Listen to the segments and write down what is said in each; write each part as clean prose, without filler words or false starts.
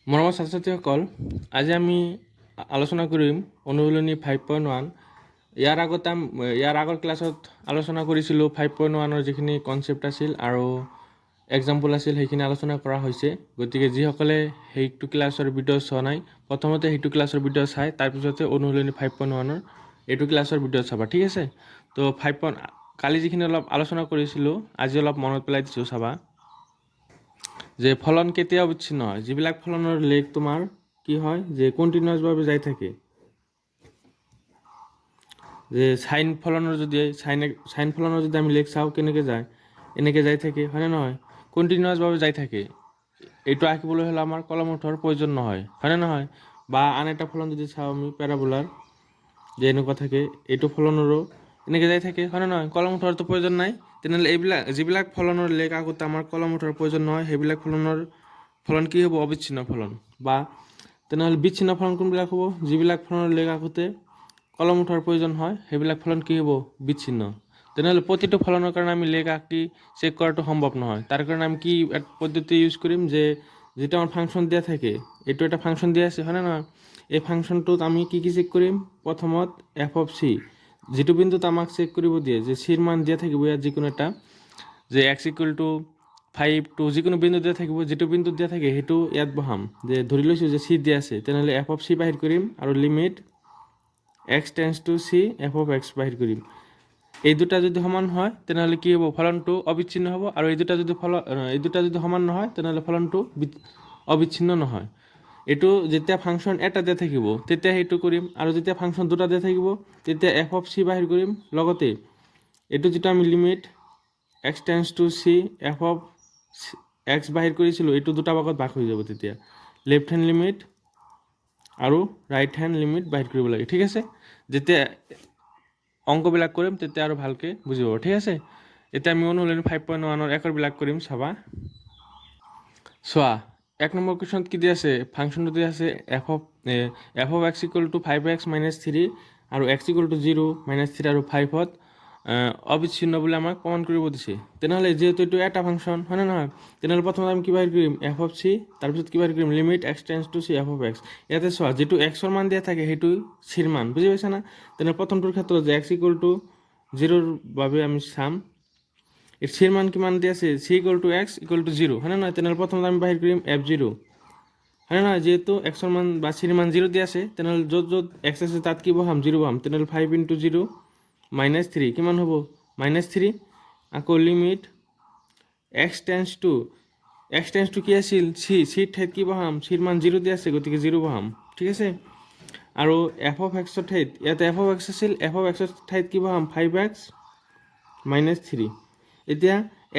মৰমৰ ছাত্ৰ ছাত্ৰীসকল, আজি আমি আলোচনা কৰিম অনুশীলনী 5.1। ইয়াৰ আগৰ ক্লাছত আলোচনা কৰিছিলোঁ 5.1ৰ যিখিনি কনচেপ্ট আছিল আৰু এক্সাম্পল আছিল সেইখিনি আলোচনা কৰা হৈছে। গতিকে যিসকলে সেইটো ক্লাছৰ ভিডিঅ' চোৱা নাই, প্ৰথমতে সেইটো ক্লাছৰ ভিডিঅ' চাই তাৰপিছতে অনুশীলনী 5.1ৰ এইটো ক্লাছৰ ভিডিঅ' চাবা, ঠিক আছে। তো কালি যিখিনি অলপ আলোচনা কৰিছিলোঁ আজি অলপ মনত পেলাই দিছোঁ, চাবা যে ফলন কেতিয়া অবিচ্ছিন্ন হয়। যিবিলাক ফলনৰ লেখ তোমাৰ কি হয় যে কণ্টিনিউৱাছভাৱে যাই থাকে, যে সাইন ফলনৰ যদি আমি লেখ চাওঁ কেনেকৈ যায়, এনেকৈ যাই থাকে, হয়নে নহয়? কণ্টিনিউৱাছভাৱে যাই থাকে। এইটো আঁকিবলৈ হ'লে আমাৰ কলম মুঠৰ প্ৰয়োজন নহয়, হয়নে নহয়? বা আন এটা ফলন যদি চাওঁ আমি পেৰাবোলাৰ, যে এনেকুৱা থাকে, এইটো ফলনৰো এনেকৈ যাই থাকে, হয়নে নহয়? কলম মুঠৰতো প্ৰয়োজন নাই। তেনেহ'লে যিবিলাক ফলনৰ লেখ আগতে আমাৰ কলম মুঠৰ প্ৰয়োজন নহয়, সেইবিলাক ফলন কি হ'ব? অবিচ্ছিন্ন ফলন। বা তেনেহ'লে বিচ্ছিন্ন ফলন কোনবিলাক হ'ব? যিবিলাক ফলনৰ লেখ আগতে কলম মুঠৰ প্ৰয়োজন হয়, সেইবিলাক ফলন কি হ'ব? বিচ্ছিন্ন। তেনেহ'লে প্ৰতিটো ফলনৰ কাৰণে আমি লেখ আঁকি চেক কৰাটো সম্ভৱ নহয়। তাৰ কাৰণে আমি কি পদ্ধতি ইউজ কৰিম? যে যিটো আমাৰ ফাংচন দিয়া থাকে, এইটো এটা ফাংচন দিয়া আছে, হয়নে নহয়? এই ফাংচনটোত আমি কি চেক কৰিম? প্ৰথমত f(c), যিটো বিন্দুত আমাক চেক কৰিব দিয়ে যে চিৰ মান দিয়া থাকিব ইয়াত যিকোনো এটা, যে x=5 to যিকোনো বিন্দু দিয়া থাকিব, যিটো বিন্দু দিয়া থাকে সেইটো ইয়াত বহাম। যে ধৰি লৈছোঁ যে চি দিয়া আছে, তেনেহ'লে f(c) বাহিৰ কৰিম আৰু লিমিট x→c f(x) বাহিৰ কৰিম। এই দুটা যদি সমান হয় তেনেহ'লে কি হ'ব? ফলনটো অবিচ্ছিন্ন হ'ব। আৰু এই দুটা যদি সমান নহয় তেনেহ'লে ফলনটো অবিচ্ছিন্ন নহয়। এইটো যেতিয়া ফাংচন এটা দিয়া থাকিব তেতিয়া সেইটো কৰিম, আৰু যেতিয়া ফাংচন দুটা দিয়া থাকিব তেতিয়া f(c) বাহিৰ কৰিম। লগতে এইটো যিটো আমি লিমিট x→c f(x) বাহিৰ কৰিছিলোঁ, এইটো দুটা ভাগত ভাগ হৈ যাব। তেতিয়া লেফ্ট হেণ্ড লিমিট আৰু ৰাইট হেণ্ড লিমিট বাহিৰ কৰিব লাগে, ঠিক আছে। যেতিয়া অংকবিলাক কৰিম তেতিয়া আৰু ভালকৈ বুজি পাব, ঠিক আছে। এতিয়া আমি অনুশীলনী 5.1ৰ একৰবিলাক কৰিম, চাবা। চোৱা, 1 নম্বৰ কুৱেশ্যনত কি দিয়া আছে? ফাংচনটো দিয়া আছে f(x) = 5x - 3 আৰু x = 0, -3 আৰু 5ত অবিচ্ছিন্ন বুলি আমাক প্ৰমাণ কৰিব দিছে। তেনেহ'লে যিহেতু এইটো এটা ফাংচন, হয়নে নহয়? তেনেহ'লে প্ৰথমতে আমি কি বাহিৰ কৰিম? f(c), তাৰপিছত কি বাহিৰ কৰিম? Limit x→c f(x). ইয়াতে চোৱা, যিটো x-ৰ মান দিয়া থাকে সেইটো চিৰ মান, বুজি পাইছা না? তেনেহ'লে প্ৰথমটোৰ ক্ষেত্ৰত যে x = 0ৰ বাবে আমি চাম, চিৰ মান কিমান দিয়া আছে? c = x = 0, হয়নে নহয়? তেনেহ'লে প্ৰথমতে আমি বাহিৰ কৰিম f0, হয়নে নহয়? যিহেতু x-ৰ মান বা চিৰ মান 0 দিয়া আছে, তেনেহ'লে য'ত x আছে তাত কি বহাম? 0 বহাম। তেনেহ'লে 5 × 0 -3 কিমান হ'ব? -3। আকৌ লিমিট x কি আছিল? চিৰ ঠাইত কি বহাম? চিৰ মান 0 দিয়া আছে, গতিকে 0 বহাম, ঠিক আছে। আৰু f(x)ৰ ঠাইত, ইয়াতে f(x) আছিল, f(x)ৰ ঠাইত কি বহাম? 5x - 3। এতিয়া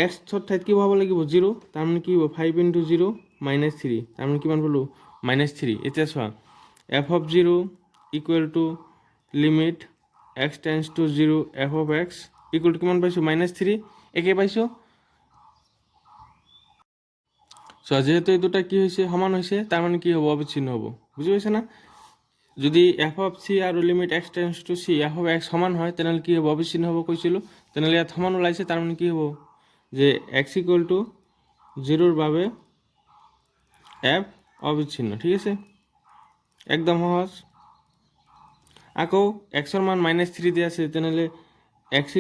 x-ৰ ঠাইত কি বহাব লাগিব? 0, তাৰমানে কি হ'ব? 5 × 0 -3, তাৰমানে কিমান পালোঁ? -3। এতিয়া চোৱা, f(0) = লিমিট x→0 f(x) = কিমান পাইছোঁ? -3। একে পাইছোঁ। চোৱা, যিহেতু এই দুটা কি হৈছে? সমান হৈছে, তাৰমানে কি হ'ব? অবিচ্ছিন্ন হ'ব, বুজি পাইছে না? যদি f(c) আৰু লিমিট x→c f(x) সমান হয় তেনেহ'লে কি হ'ব? অবিচ্ছিন্ন হ'ব কৈছিলোঁ। তেনেহ'লে ইয়াত সমান ওলাইছে, তাৰমানে কি হ'ব? যে x = 0ৰ বাবে f অবিচ্ছিন্ন, ঠিক আছে। একদম সহজ। আকৌ x-ৰ মান -3 দিয়া আছে, তেনেহ'লে x =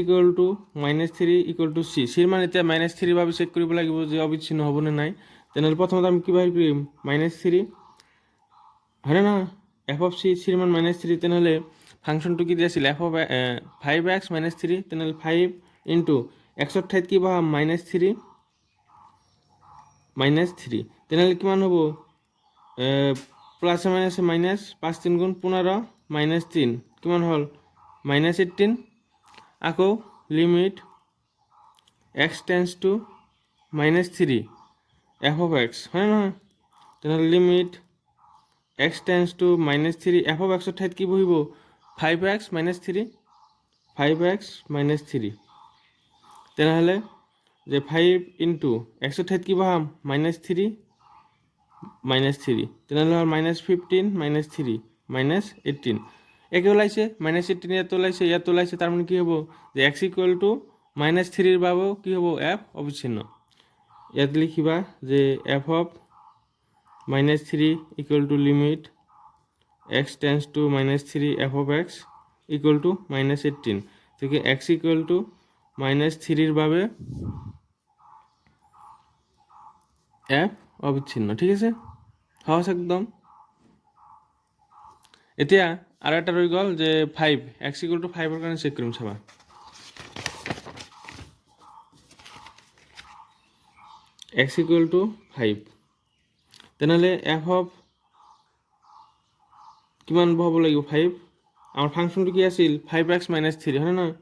-3 = c। চিৰ মান এতিয়া -3ৰ বাবে চেক কৰিব লাগিব যে অবিচ্ছিন্ন হ'বনে নাই। তেনেহ'লে প্ৰথমতে আমি কি বাহিৰ কৰিম? -3, হয়নে নহয়? f(c) চিৰ মান -3, তেনেহ'লে ফাংচনটো কি দিয়া আছিল? 5x - 3, তেনেহ'লে 5 × x-ৰ ঠাইত কি বহাম? -3, তেনেহ'লে কিমান হ'ব? প্লাছে মাইনাছে মাইনাছ, 5 × 3 = 15, -3 কিমান হ'ল? -18। আকৌ লিমিট x→-3 f(x), হয়নে নহয়? তেনেহ'লে লিমিট x→-3 f(x)ৰ ঠাইত কি বহিব? 5x - 3, 5x - 3। তেনেহ'লে যে 5 × x-ৰ ঠাইত কি বহাম? -3, তেনেহ'লে হ'ল -15 - 3 -18। একে ওলাইছে, -18 ইয়াত ওলাইছে, ইয়াত ওলাইছে, তাৰমানে কি হ'ব? যে x = -3ৰ বাবেও কি হ'ব? f অবিচ্ছিন্ন। ইয়াত লিখিবা যে f(c) -3 equal to limit x tends to -3 f of x equal two -18 থেকে x ইকুয়াল টু -3 ভাবে f অবিচ্ছিন্ন। ঠিক আছে, সহজ একদম। এতিয়া আৰু এটা ৰৈ গ'ল যে 5 x ইকুয়াল টু 5 কাৰণে চেক কৰিম চাবা। x ইকুয়াল টু 5 তেনেহ'লে f অফ কিমান হ'ব লাগিব 5, আমাৰ ফাংচনটো কি আছিল 5x - 3 হয় নহয়,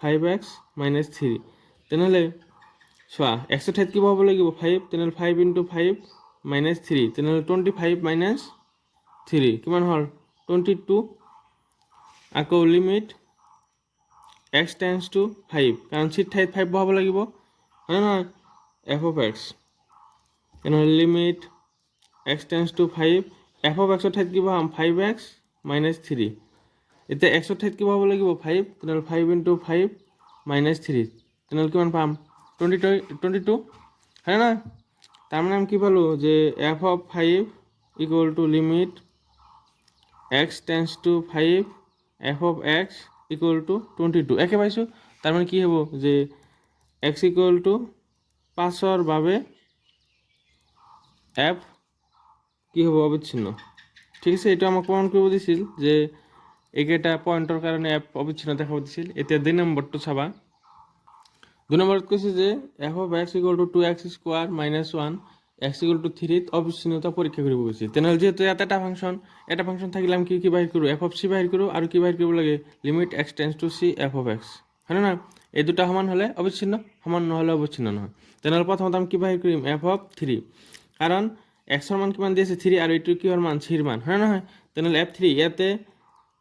5x - 3 তেনেহ'লে চোৱা x ৰ ঠাইত কিবা হ'ব লাগিব 5, তেনেহ'লে 5 × 5 - 3 তেনেহ'লে 25 - 3 কিমান হ'ল 22। আকৌ লিমিট x টেন্স টু 5 কাৰণ চিৰ ঠাইত 5 বহাব লাগিব হয় নহয় f অফ x, তেনেহ'লে limit x tends to 5 f of x ৰ ঠাইত কি বহাম 5x - 3। এতিয়া x ৰ ঠাইত কি বহাব লাগিব 5, তেনেহ'লে 5 × 5 - 3 তেনেহ'লে কিমান পাম 22 হয় নহয়। তাৰমানে আমি কি পালোঁ যে f of 5 equal to limit x tends to 5 f of x equal two 22 একে পাইছোঁ। তাৰমানে কি হ'ব যে x ইকুয়াল টু 5ৰ বাবে f কি হ'ব অবিচ্ছিন্ন। ঠিক আছে, এইটো আমাক প্ৰমাণ কৰিব দিছিল যে এইকেইটা পইণ্টৰ কাৰণে f অবিচ্ছিন্ন দেখাব দিছিল। এতিয়া 2 নম্বৰটো চাবা। 2 নম্বৰত কৈছে যে f of x equal two 2x square minus 1 x equal two 3 অবিচ্ছিন্নতা পৰীক্ষা কৰিব গৈছে। তেনেহ'লে যিহেতু ইয়াত এটা ফাংচন থাকিলে আমি কি বাহিৰ কৰোঁ f অফ c বাহিৰ কৰোঁ আৰু কি বাহিৰ কৰিব লাগে limit x tends to c f of x হয় না। এই দুটা সমান হ'লে অবিচ্ছিন্ন, সমান নহ'লে অবিচ্ছিন্ন নহয়। তেনেহ'লে প্ৰথমতে আমি কি বাহিৰ কৰিম f অফ 3 কাৰণ x ৰ মান কিমান দি আছে 3 আৰু এইটো কিহৰ মান c ৰ মান হয় নহয়। তেনেহ'লে f3 ইয়াতে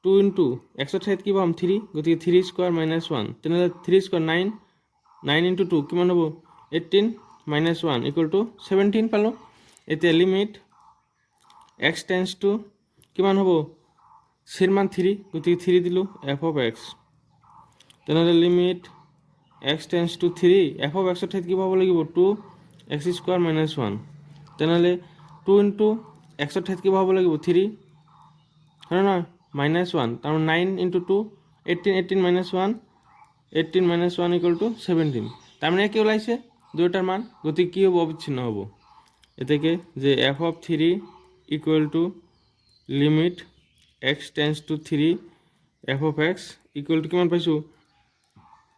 2 × x ৰ ঠাইত কি পাম 3 গতিকে 3 স্কোয়ার মাইনাস 1 তেনেহ'লে 3 স্কোয়ার 9 9 × 2 কিমান হ'ব 18 - 1 ইকুয়াল টু 17 পালোঁ। এতিয়া লিমিট x টেন্স টু কিমান হ'ব c ৰ মান 3 গতিকে 3 দিলোঁ f অফ x, তেনেহ'লে limit x tends to 3 f of x ৰ ঠাইত কি পাব লাগিব 2x স্কোয়াৰ মাইনাস 1 তেনেহ'লে 2 × x ৰ ঠাইত কি পাব লাগিব 3 হয় নহয় -1 তাৰমানে 9 × 2 18 18 - 1 18 - 1 ইকুয়াল টু 17 তাৰমানে কি ওলাইছে দুয়োটাৰ মান, গতিকে কি হ'ব অবিচ্ছিন্ন হ'ব। এতেকে যে f of 3 equal to limit x tends to 3 f of x equal two কিমান পাইছোঁ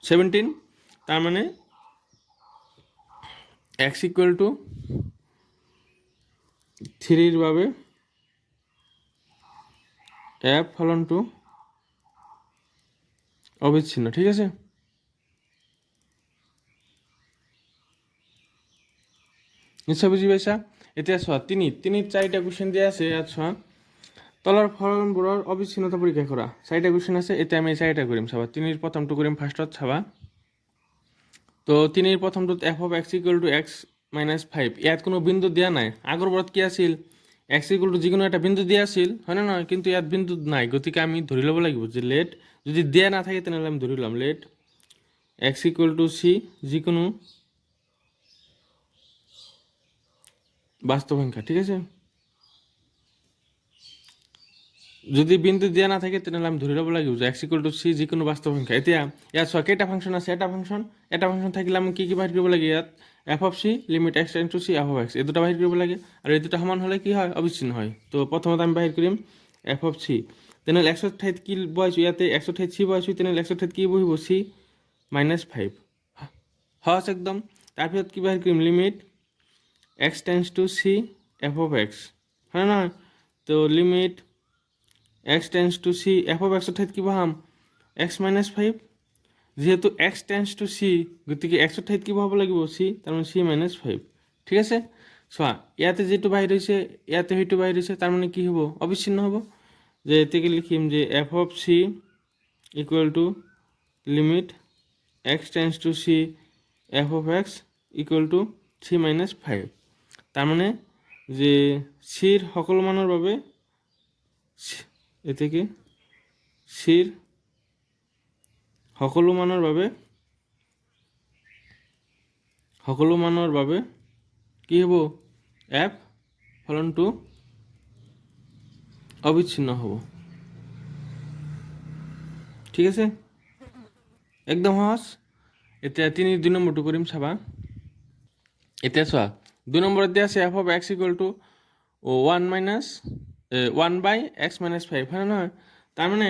17, তাৰমানে x ইকুয়াল টু 3 ৰ বাবে f ফলনটো অবিচ্ছিন্ন। ঠিক আছে, নিশ্চয় বুজি পাইছা। এতিয়া চোৱা 3 4টা কুৱেশ্যন দিয়া আছে। ইয়াত চোৱা তলৰ ফলনবোৰৰ অবিচ্ছিন্নতা পৰীক্ষা কৰা 4টা কুৱেশ্যন আছে। এতিয়া আমি 4টা কৰিম চাবা। 3ৰ প্ৰথমটো কৰিম ফাৰ্ষ্টত চাবা। তো 3ৰ প্ৰথমটোত f of x equal two x - 5 ইয়াত কোনো বিন্দু দিয়া নাই। আগৰবোৰত কি আছিল x ইকুয়াল টু যিকোনো এটা বিন্দু দিয়া আছিল হয় না নহয়, কিন্তু ইয়াত বিন্দু নাই। গতিকে আমি ধৰি ল'ব লাগিব যে লেট যদি দিয়া নাথাকে তেনেহ'লে আমি ধৰি ল'ম let x equal to c যিকোনো বাস্তব সংখ্যা। ঠিক আছে, যদি বিন্দু দিয়া না থাকে তেনেহ'লে আমি ধৰি ল'ব লাগিব যে x ইকুয়াল টু c যিকোনো বাস্তব সংখ্যা। এতিয়া ইয়াত চোৱা কেইটা ফাংচন আছে, এটা ফাংচন থাকিলে আমি কি বাহিৰ কৰিব লাগে ইয়াত f of c limit x tends to c f of x এই দুটা বাহিৰ কৰিব লাগে আৰু এই দুটা সমান হ'লে কি হয় অবিচ্ছিন্ন হয়। তো প্ৰথমতে আমি বাহিৰ কৰিম f অফ c, তেনেহ'লে x ৰ ঠাইত কি বহাইছোঁ ইয়াতে x ৰ ঠাইত c বহাইছোঁ, তেনেহ'লে x ৰ ঠাইত কি বহিব c - 5 সহজ একদম। তাৰপিছত কি বাহিৰ কৰিম limit x tends to c f of x হয় নহয়। তো limit x tends to c f of x ৰ ঠাইত কি বহাম x - 5 যেহেতু x টেন্স টু c গতিকে x ৰ ঠাইত কি বহাব লাগিব c, তাৰমানে c - 5। ঠিক আছে, চোৱা ইয়াতে যিটো বাহিৰ হৈছে ইয়াতে সেইটো বাহিৰ হৈছে, তাৰমানে কি হ'ব অবিচ্ছিন্ন হ'ব। যে এতেকে লিখিম যে f of c equal to limit x tends to c f of x equal to c - 5, তাৰমানে যে c ৰ সকলো মানৰ বাবে এতেকে c ৰ সকলো মানৰ বাবে কি হ'ব f ফলনটো অবিচ্ছিন্ন হ'ব। ঠিক আছে, একদম সহজ। এতিয়া 2 নম্বৰটো কৰিম, চাবা। এতিয়া চোৱা, 2 নম্বৰত দিয়া আছে f of x equal to 1/x - 5, হয় নহয়? তাৰমানে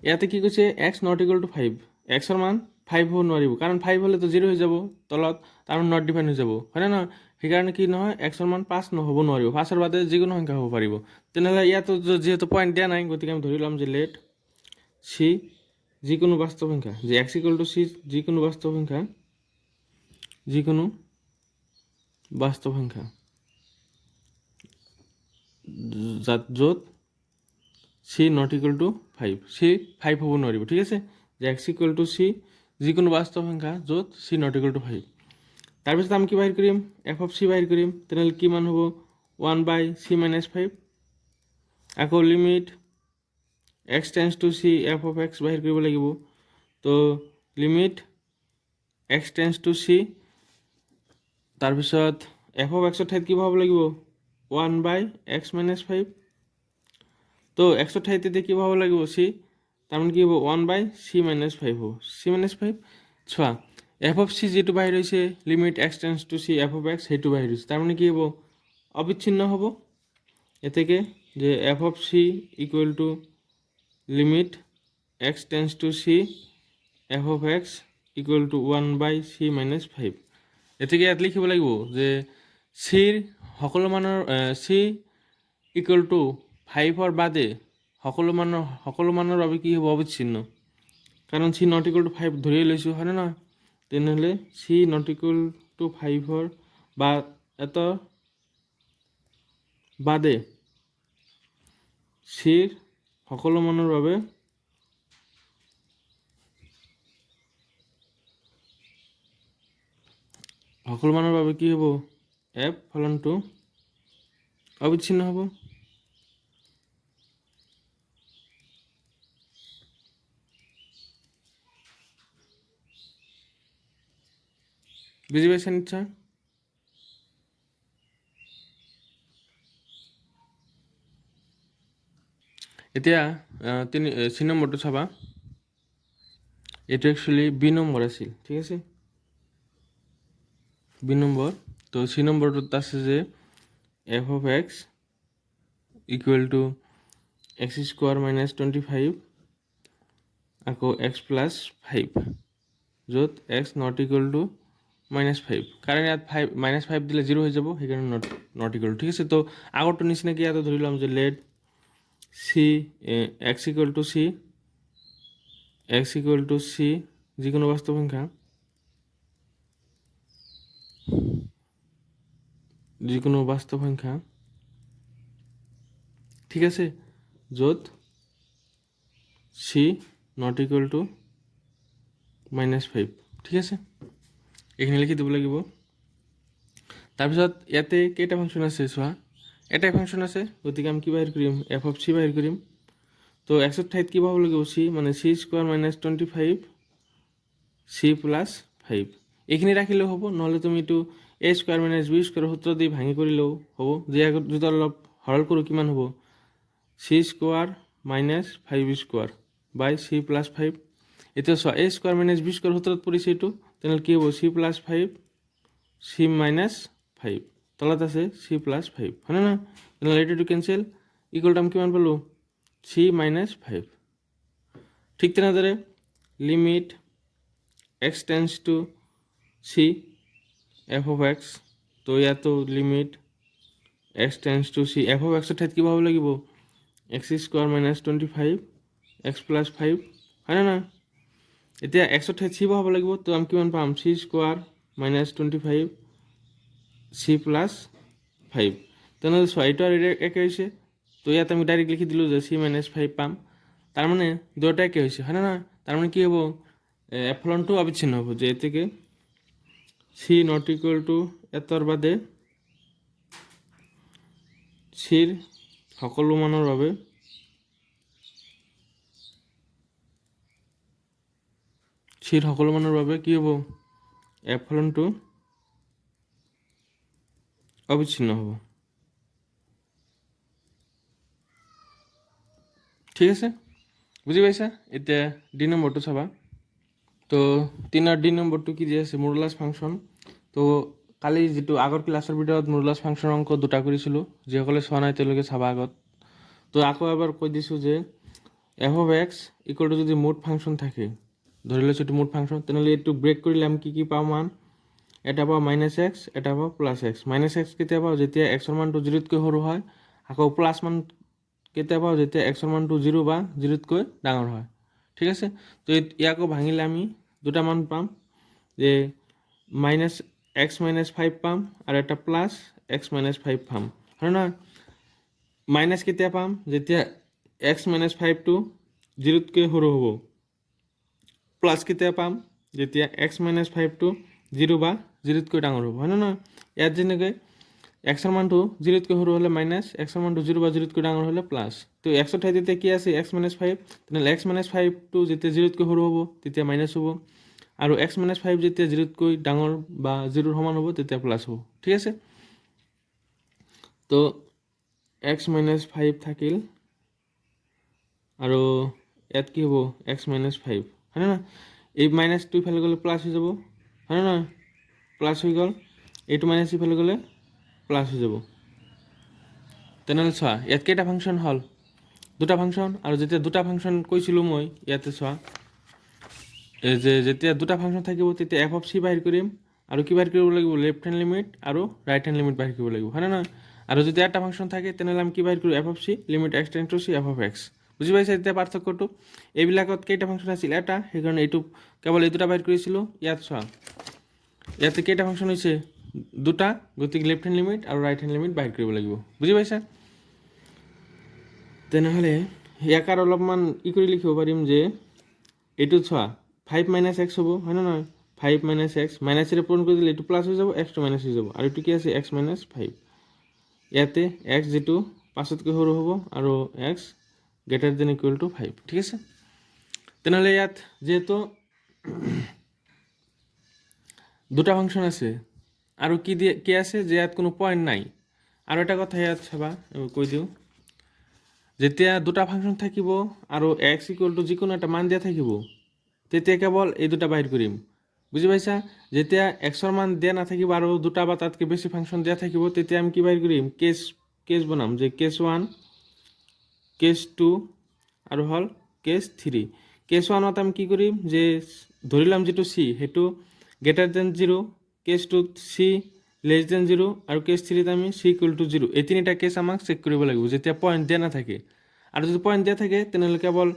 ইয়াতে কি কৈছে, x not equal to 5, এক্সৰ মান 5 হ'ব নোৱাৰিব, কাৰণ 5 হ'লেতো 0 হৈ যাব তলত, তাৰমানে নট ডিফাইন হৈ যাব, হয় নে নহয়? সেইকাৰণে কি নহয়, এক্সৰ মান 5 নহ'ব নোৱাৰিব, 5ৰ বাদে যিকোনো সংখ্যা হ'ব পাৰিব। তেনেহ'লে ইয়াতো যিহেতু পইণ্ট দিয়া নাই, গতিকে আমি ধৰি ল'ম যে লেট চি যিকোনো বাস্তৱ সংখ্যা, যে x equal to c যিকোনো বাস্তৱ সংখ্যা, যিকোনো বাস্তৱ সংখ্যা য'ত c not equal to 5, c 5 হ'ব নোৱাৰিব। ঠিক আছে, যে x equal to c যিকোনো বাস্তৱ সংখ্যা য'ত c not equal to 5। তাৰপিছত আমি কি বাহিৰ কৰিম, f of c বাহিৰ কৰিম। তেনেহ'লে কিমান হ'ব, 1/c - 5। আকৌ limit x tends to c f of x বাহিৰ কৰিব লাগিব। তো limit x tends to c, তাৰপিছত f of x ঠাইত কি হ'ব লাগিব, 1/x - 5। তো এক্সৰ ঠাইত এতিয়া কি হ'ব লাগিব, c, তাৰমানে কি হ'ব, 1/c - 5 হ'ব, c-5। চোৱা, f of c যিটো বাহিৰ হৈছে, limit x tends to c f of x, সেইটো বাহিৰ হৈছে, তাৰমানে কি হ'ব, অবিচ্ছিন্ন হ'ব। এতেকে যে f of c equal to limit x tends to c f of x equal to 1/c - 5। এতেকে ইয়াত লিখিব লাগিব যে চিৰ সকলো মানৰ c ইকুৱেল টু 5ৰ বাদে সকলো মানৰ বাবে কি হ'ব, অবিচ্ছিন্ন, কাৰণ c নট ইকুৱেল টু 5 ধৰিয়ে লৈছোঁ, হয়নে নহয়? তেনেহ'লে c নট ইকুৱেল টু 5ৰ বা এটাৰ বাদে চিৰ সকলো মানৰ বাবে কি হ'ব, f ফলনটো অবিচ্ছিন্ন হ'ব। বুজি পাইছে নিশ্চয়? এতিয়া 3 নম্বৰটো চাবা, এইটো একচুৱেলি বি নম্বৰ আছিল। ঠিক আছে, বি নম্বৰ। তো চি নম্বৰটোত আছে যে f of x equal to x² - 25 আকৌ x + 5, য'ত x নট ইকুৱেল টু -5, কাৰণ ইয়াত 5 দিলে 0 হৈ যাব, সেইকাৰণে নট ইকুৱেল। ঠিক আছে, তো আগৰটো নিচিনাকৈ ইয়াতে ধৰি ল'ম যে late C x equal to c যিকোনো বাস্তৱ সংখ্যা, ঠিক আছে, য'ত c নট ইকুৱেল টু -5। ঠিক আছে, এইখিনি লিখি দিব লাগিব। তাৰপিছত ইয়াতে কেইটা ফাংচন আছে চোৱা, এটাই ফাংচন আছে, গতিকে আমি কি বাহিৰ কৰিম, f of c বাহিৰ কৰিম। তো এক্সৰ ঠাইত কি পাব লাগিব, c, মানে c² - 25 c + 5। এইখিনি ৰাখিলেও হ'ব, নহ'লে তুমি এইটো a² - b² সূত্ৰ দি ভাঙি কৰিলেও হ'ব। যে আগত যদি অলপ সৰল কৰোঁ, কিমান হ'ব, c² - 5² বাই c + 5। এতিয়া চোৱা, a² - b² সূত্ৰত পৰিছে এইটো, তেনেহ'লে কি হ'ব, c + 5 c - 5, তলত আছে c + 5, হয় নে নহয়? তেনেহ'লে এইটো কেঞ্চেল, ইকুৱেল আমি কিমান পালোঁ, c - 5। ঠিক তেনেদৰে limit x tends to c f of x, তো ইয়াতো limit x tends to c f of x ঠাইত কি পাব লাগিব, x² - 25 x + 5, হয় নে নহয়? এতিয়া এক্সৰ ঠাইত c পাব লাগিব, তো আমি কিমান পাম, c² - 25 c + 5। তেনেহ'লে চোৱা, এইটো আৰু একে হৈছে, তো ইয়াত আমি ডাইৰেক্ট লিখি দিলোঁ যে c - 5 পাম, তাৰমানে দুয়োটা একে হৈছে, হয় নে নহয়? তাৰমানে কি হ'ব, ফলনটো অবিচ্ছিন্ন হ'ব, যে এতেকে c নট ইকুৱেল টু এটাৰ বাদে চিৰ সকলো মানৰ বাবে কি হ'ব, f ফলনটো অবিচ্ছিন্ন হ'ব। ঠিক আছে, বুজি পাইছা? এতিয়া ডি নম্বৰটো চাবা। তো 3 ডি নম্বৰটো কি দিয়া আছে? Modulus function. তো কালি যিটো আগৰ ক্লাছৰ ভিতৰত মডুলাছ ফাংচনৰ অংক দুটা কৰিছিলোঁ, যিসকলে চোৱা নাই তেওঁলোকে চাবা আগত। তো আকৌ এবাৰ কৈ দিছোঁ যে F of x equal two যদি মুড ফাংচন থাকে, ধৰি লৈছোঁ এইটো মুড ফাংচন, তেনেহ'লে এইটো ব্ৰেক কৰিলে আমি কি পাওঁ মান? এটা পাওঁ মাইনাছ এক্স, এটা পাওঁ প্লাছ এক্স। মাইনাছ এক্স কেতিয়া পাওঁ? যেতিয়া এক্সৰ মানটো 0তকৈ সৰু হয়। আকৌ প্লাছ মান কেতিয়া পাওঁ? যেতিয়া এক্সৰ মানটো 0 বা 0তকৈ ডাঙৰ হয়। ঠিক আছে, তো ইয়াকো ভাঙিলে আমি দুটা মান পাম, যে মাইনাছ এক্স মাইনাছ 5 পাম আৰু এটা প্লাছ এক্স মাইনাছ 5 পাম, হয় নহয়? মাইনাছ কেতিয়া পাম? যেতিয়া এক্স মাইনাছ 5টো 0তকৈ সৰু হ'ব। প্লাছ কেতিয়া পাম? যেতিয়া এক্স মাইনাছ 5টো 0 বা 0তকৈ ডাঙৰ হ'ব, হয় নে নহয়? ইয়াত যেনেকৈ এক্সৰ মানটো 0তকৈ সৰু হ'লে মাইনাছ, এক্সৰ মানটো 0 বা 0তকৈ ডাঙৰ হ'লে প্লাছ। তো এক্সৰ ঠাইত এতিয়া কি আছে? এক্স মাইনাছ 5, তেনেহ'লে এক্স মাইনাছ 5টো যেতিয়া 0তকৈ সৰু হ'ব তেতিয়া মাইনাছ হ'ব, আৰু এক্স মাইনাছ 5 যেতিয়া 0তকৈ ডাঙৰ বা 0ৰ সমান হ'ব তেতিয়া প্লাছ হ'ব। ঠিক আছে, তো এক্স মাইনাছ 5 থাকিল, আৰু ইয়াত কি হ'ব? এক্স মাইনাছ 5, হয় নে নহয়? এই মাইনাছটো ইফালে গ'লে প্লাছ হৈ যাব, হয় নে নহয়? প্লাছ হৈ গ'ল, এইটো মাইনাছ ইফালে গ'লে প্লাছ হৈ যাব। তেনেহ'লে চোৱা, ইয়াত কেইটা ফাংচন হ'ল? দুটা ফাংচন। আৰু যেতিয়া দুটা ফাংচন কৈছিলোঁ মই ইয়াতে চোৱা, যে যেতিয়া দুটা ফাংচন থাকিব তেতিয়া এফ অফ চি বাহিৰ কৰিম, আৰু কি বাহিৰ কৰিব লাগিব? লেফ্ট হেণ্ড লিমিট আৰু ৰাইট হেণ্ড লিমিট বাহিৰ কৰিব লাগিব, হয় নে নহয়? আৰু যদি এটা ফাংচন থাকে তেনেহ'লে আমি কি বাহিৰ কৰোঁ? F of c limit x tend to c f of x. বুজি পাইছে এতিয়া পাৰ্থক্যটো? এইবিলাকত কেইটা ফাংচন আছিল? এটা, সেইকাৰণে এইটো কেৱল এই দুটা বাহিৰ কৰিছিলোঁ। ইয়াত চোৱা, ইয়াতে কেইটা ফাংচন হৈছে? দুটা, গতিকে লেফ্ট হেণ্ড লিমিট আৰু ৰাইট হেণ্ড লিমিট বাহিৰ কৰিব লাগিব। বুজি পাইছা? তেনেহ'লে ইয়াক আৰু অলপমান কৰি লিখিব পাৰিম যে এইটোত চোৱা 5 মাইনাছ এক্স হ'ব, হয় নে নহয়? 5 মাইনাছ এক্স, মাইনাছেৰে পূৰণ কৰি দিলে এইটো প্লাছ হৈ যাব, এক্সটো মাইনাছ হৈ যাব, আৰু এইটো কি আছে? X minus 5। ইয়াতে এক্স যিটো 5তকৈ সৰু হ'ব আৰু x greater than equal two 5। ঠিক আছে, তেনেহ'লে ইয়াত যিহেতু দুটা ফাংচন আছে আৰু কি আছে যে ইয়াত কোনো পইণ্ট নাই। আৰু এটা কথা ইয়াত চাবা, কৈ দিওঁ, যেতিয়া দুটা ফাংচন থাকিব আৰু এক্স ইকুৱেল টু যিকোনো এটা মান দিয়া থাকিব তেতিয়া কেৱল এই দুটা বাহিৰ কৰিম। বুজি পাইছা? যেতিয়া এক্সৰ মান দিয়া নাথাকিব আৰু দুটা বা তাতকৈ বেছি ফাংচন দিয়া থাকিব তেতিয়া আমি কি বাহিৰ কৰিম? কেছ বনাম, যে কেছ 1, কেছ 2 আৰু হ'ল কেছ 3। কেছ 1ত আমি কি কৰিম? যে ধৰি ল'ম যিটো চি সেইটো গ্ৰেটাৰ দেন 0, কেছ 2ত চি লেছ দেন 0, আৰু কেছ 3ত আমি চি ইকুৱেল টু 0। এই তিনিটা কেছ আমাক চেক কৰিব লাগিব যেতিয়া পইণ্ট দিয়া নাথাকে। আৰু যদি পইণ্ট দিয়া থাকে তেনেহ'লে কেৱল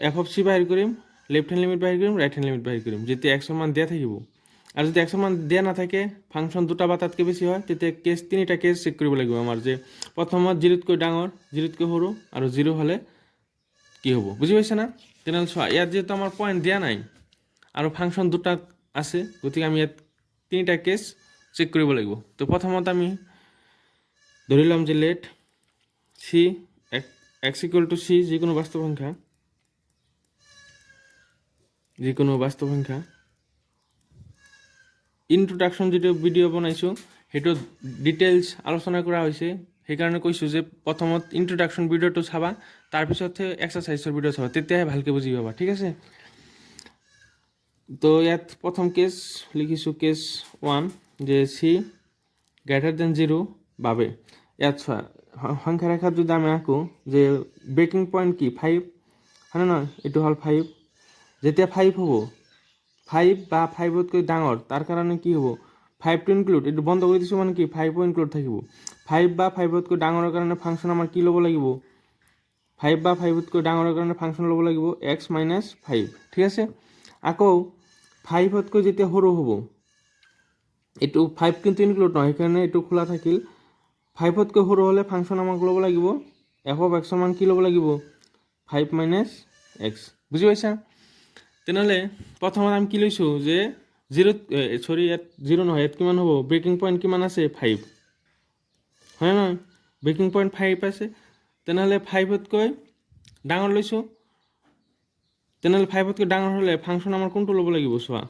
এফ অফ চি বাহিৰ কৰিম, লেফ্ট হেণ্ড লিমিট বাহিৰ কৰিম, ৰাইট হেণ্ড লিমিট বাহিৰ কৰিম যেতিয়া এক্সৰ মান দিয়া থাকিব। আৰু যদি এক্সৰ মান দিয়া নাথাকে, ফাংচন দুটা বা তাতকৈ বেছি হয়, তেতিয়া তিনিটা কেছ চেক কৰিব লাগিব আমাৰ, যে প্ৰথমত 0তকৈ ডাঙৰ, 0তকৈ সৰু, আৰু 0 হ'লে কি হ'ব। বুজি পাইছে না? তেনেহ'লে চোৱা, ইয়াত যিহেতু আমাৰ পইণ্ট দিয়া নাই আৰু ফাংচন দুটা আছে, গতিকে আমি ইয়াত তিনিটা কেছ চেক কৰিব লাগিব। তো প্ৰথমত আমি ধৰি ল'ম যে late C x equal to c, যিকোনো বাস্তৱ সংখ্যা, ইনট্ৰডাকশ্যন যিটো ভিডিঅ' বনাইছোঁ সেইটোত ডিটেইলছ আলোচনা কৰা হৈছে। সেইকাৰণে কৈছোঁ যে প্ৰথমত ইনট্ৰডাকশ্যন ভিডিঅ'টো চাবা, তাৰপিছতহে এক্সাৰচাইজৰ ভিডিঅ' চাবা, তেতিয়াহে ভালকৈ বুজি পাবা। ঠিক আছে, তো ইয়াত প্ৰথম কেছ লিখিছোঁ, কেছ 1, যে চি গ্ৰেটাৰ দেন 0 বাবে। ইয়াত চোৱা, সংখ্যা ৰেখাত যদি আমি আঁকো যে ব্ৰেকিং পইণ্ট কি? 5, হয় নে নহয়? এইটো হ'ল 5। যেতিয়া 5 হ'ব, 5 বা 5তকৈ ডাঙৰ, তাৰ কাৰণে কি হ'ব? 5টো ইনক্লুড, এইটো বন্ধ কৰি দিছোঁ মানে কি? 5ও ইনক্লুড থাকিব। 5 বা 5তকৈ ডাঙৰৰ কাৰণে ফাংচন আমাৰ কি ল'ব লাগিব? 5 বা 5তকৈ ডাঙৰৰ কাৰণে ফাংচন ল'ব লাগিব এক্স মাইনাছ 5। ঠিক আছে, আকৌ 5তকৈ যেতিয়া সৰু হ'ব, এইটো 5 কিন্তু ইনক্লুড নহয়, সেইকাৰণে এইটো খোলা থাকিল। 5তকৈ সৰু হ'লে ফাংচন আমাক ল'ব লাগিব এফ অফ এক্সৰ মান কি ল'ব লাগিব? 5 মাইনাছ এক্স। বুজি পাইছা? তেনেহ'লে প্ৰথমত আমি কি লৈছোঁ? যে ইয়াত 0 নহয়, ইয়াত কিমান হ'ব? ব্ৰেকিং পইণ্ট কিমান আছে? 5, হয় নহয়? ব্ৰেকিং পইণ্ট 5 আছে, তেনেহ'লে 5তকৈ ডাঙৰ লৈছোঁ। তেনেহ'লে 5তকৈ ডাঙৰ হ'লে ফাংচন আমাৰ কোনটো ল'ব লাগিব? চোৱা,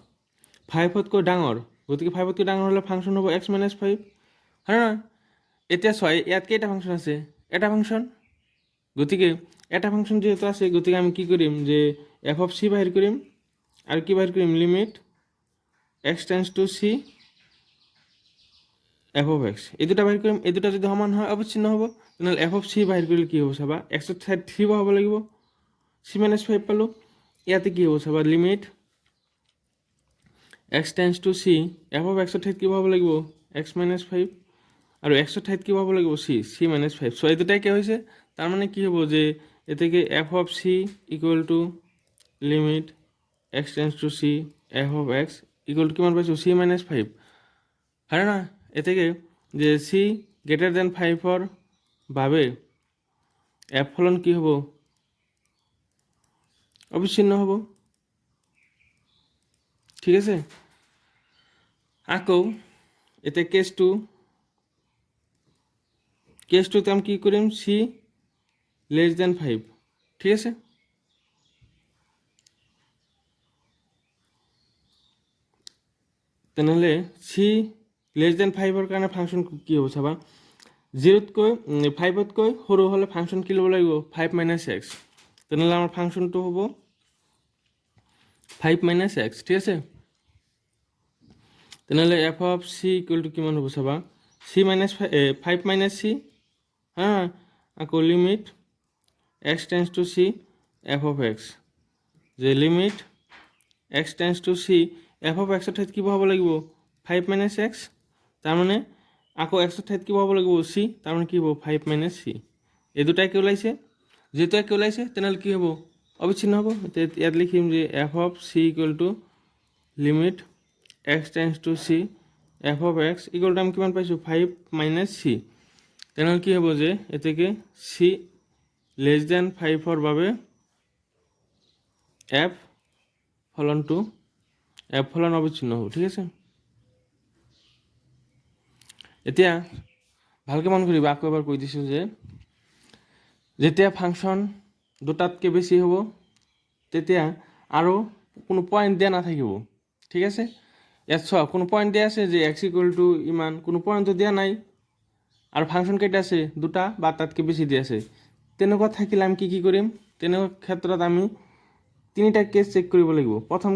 5তকৈ ডাঙৰ, গতিকে 5তকৈ ডাঙৰ হ'লে ফাংচন হ'ব এক্স মাইনাছ 5, হয় নহয়? এতিয়া চোৱা, ইয়াত কেইটা ফাংচন আছে? এটা ফাংচন, গতিকে এটা ফাংশন যেহেতু আছে গতিকে আমি কি করিম যে এফ অফ সি বাহির করিম আর কি বাহির করিম limit x tends to c f of x এই দুটা বাহির করিম এই দুটা যদি সমান হয় অবিচ্ছিন্ন হ'ব তেনেহ'লে এফ অফ সি বাহিৰ কৰিলে কি হ'ব চাবা এক্সৰ ঠাইত 3 বহাব লাগিব সি মাইনাছ 5 পালোঁ ইয়াতে কি হ'ব চাবা limit x tends to c f of এক্সৰ ঠাইত কি বহাব লাগিব এক্স মাইনাছ 5 আৰু এক্সৰ ঠাইত কি বহাব লাগিব সি মাইনাছ 5 চ' এই দুটাই কি হৈছে তাৰমানে কি হ'ব যে এতেকে f of c equal to limit x tends to c f of x equal to কিমান পাইছোঁ সি মাইনাছ 5 হয় না এতেকে যে সি গ্রেটার দেন 5 বাবে এফ ফলন কি হ'ব অবিচ্ছিন্ন হ'ব ঠিক আছে আকৌ এতে কেস টুতে আমি কি কৰিম সি লেস দেন 5 ঠিক আছে তেনেহ'লে সি লেস দেন 5 কাৰণে ফাংচন কি হ'ব চাবা 0তকৈ 5তকৈ সৰু হ'লে ফাংচন কি ল'ব লাগিব 5 মাইনাছ এক্স তেনেহ'লে আমাৰ ফাংচনটো হ'ব 5 মাইনাছ এক্স ঠিক আছে তেনেহ'লে F of C equal to কিমান হ'ব চাবা চি মাইনাছ 5 মাইনাছ চি হা আকৌ limit x tends to c f of x যে limit x tends to c f of এক্সৰ ঠাইত কি বহাব লাগিব 5 মাইনাছ এক্স তাৰমানে আকৌ এক্সৰ ঠাইত কি বহাব লাগিব চি তাৰমানে কি হ'ব 5 মাইনাছ চি এই দুটাই কি ওলাইছে যেহেতু কি ওলাইছে তেনেহ'লে কি হ'ব অবিচ্ছিন্ন হ'ব ইয়াত লিখিম যে F of C equal to limit x tends to c f of x equal two আমি কিমান পাইছোঁ 5 মাইনাছ চি তেনেহ'লে কি হ'ব যে এতেকে চি লেস দেন 5 বাবে এফ ফলন অবিচ্ছিন্ন হ'ব ঠিক আছে এতিয়া ভালকৈ মন কৰিবা আকৌ এবাৰ কৈ দিছোঁ যে যেতিয়া ফাংচন দুটাতকৈ বেছি হ'ব তেতিয়া আৰু কোনো পইণ্ট দিয়া নাথাকিব ঠিক আছে ইয়াত চোৱা কোনো পইণ্ট দিয়া আছে যে এক্স ইকুৱেল টু ইমান কোনো পইণ্টটো দিয়া নাই আৰু ফাংচন কেইটা আছে দুটা বা তাতকৈ বেছি দিয়া আছে তেনেকুৱা থাকিলে আমি কি কৰিম তেনেকুৱা ক্ষেত্ৰত আমি তিনিটা কেছ চেক কৰিব লাগিব প্ৰথম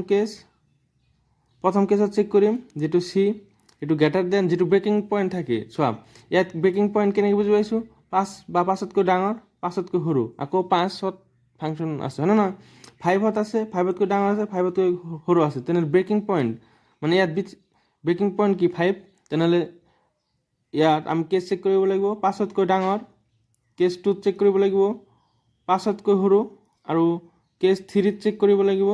কেছত চেক কৰিম যেটো সি এটো গ্ৰেটাৰ দেন যেটো ব্ৰেকিং পইণ্ট থাকে চোৱা ইয়াত ব্ৰেকিং পইণ্ট কেনেকৈ বুজি পাইছোঁ 5 বা 5তকৈ ডাঙৰ 5তকৈ সৰু আকৌ 5ত ফাংচন আছে হয় নহয় 5ত আছে 5তকৈ ডাঙৰ আছে 5তকৈ সৰু আছে তেনেহ'লে ব্ৰেকিং পইণ্ট মানে ইয়াত ব্ৰেকিং পইণ্ট কি 5 তেনেহ'লে ইয়াত আমি কেছ চেক কৰিব লাগিব 5তকৈ ডাঙৰ কেছ 2ত চেক কৰিব লাগিব 5তকৈ সৰু আৰু কেছ 3ত চেক কৰিব লাগিব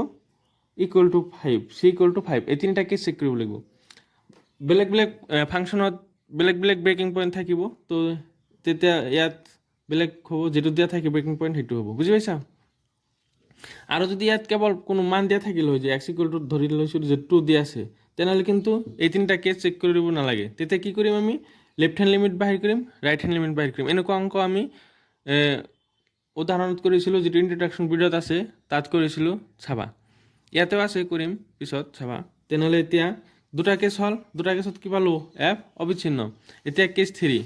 equal to 5 C equal two 5 এই তিনিটা কেছ চেক কৰিব লাগিব বেলেগ ফাংচনত বেলেগ ব্ৰেকিং পইণ্ট থাকিব তো তেতিয়া ইয়াত বেলেগ হ'ব যেটো দিয়া থাকে ব্ৰেকিং পইণ্ট সেইটো হ'ব বুজি পাইছা আৰু যদি ইয়াত কেৱল কোনো মান দিয়া থাকিল হয় যে এক্স ইকুৱেল টু ধৰি লৈছোঁ যে 2 দিয়া আছে তেনেহ'লে কিন্তু এই তিনিটা কেছ চেক কৰিব নালাগে তেতিয়া কি কৰিম আমি লেফ্ট হেণ্ড লিমিট বাহিৰ কৰিম ৰাইট হেণ্ড লিমিট বাহিৰ কৰিম এনেকুৱা অংক আমি উদাহৰণত কৰিছিলোঁ যেটো ইন্ট্ৰডাকশ্যন ভিডিঅ'ত আছে তাত কৰিছিলোঁ চাবা ইয়াতেও আছে কৰিম পিছত চাবা তেনেহ'লে এতিয়া দুটা কেছ হ'ল দুটা কেছত কি পালোঁ এফ অবিচ্ছিন্ন এতিয়া কেছ 3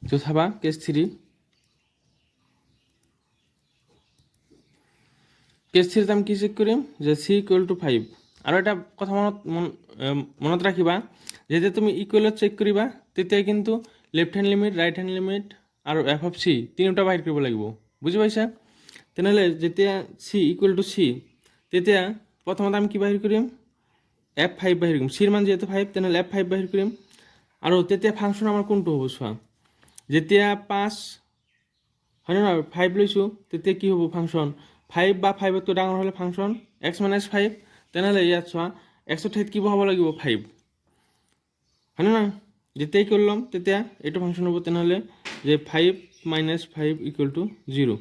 তো চাবা কেছ 3 আমি কি চেক কৰিম যে চি ইকুৱেল টু 5 আৰু এটা কথা মনত ৰাখিবা যেতিয়া তুমি ইকুৱেলত চেক কৰিবা তেতিয়া কিন্তু left hand limit right hand limit আৰু এফ অফ চি তিনিটা বাহিৰ কৰিব লাগিব বুজি পাইছা তেনেহ'লে যেতিয়া চি ইকুৱেল টু চি তেতিয়া প্ৰথমতে আমি কি বাহিৰ কৰিম f5 বাহিৰ কৰিম চিৰ মান যেহেতু 5 তেনেহ'লে f5 বাহিৰ কৰিম আৰু তেতিয়া ফাংচন আমাৰ কোনটো হ'ব চোৱা যেতিয়া 5 হয় না 5 লৈছোঁ তেতিয়া কি হ'ব ফাংচন 5 বা 5তকৈ ডাঙৰ হ'লে ফাংচন x - 5 তেনেহ'লে ইয়াত চোৱা x ৰ ঠাইত কি বহাব লাগিব 5 হয় না যেতিয়াই কৰি ল'ম তেতিয়া এইটো ফাংচন হ'ব তেনেহ'লে যে 5 - 5 = 0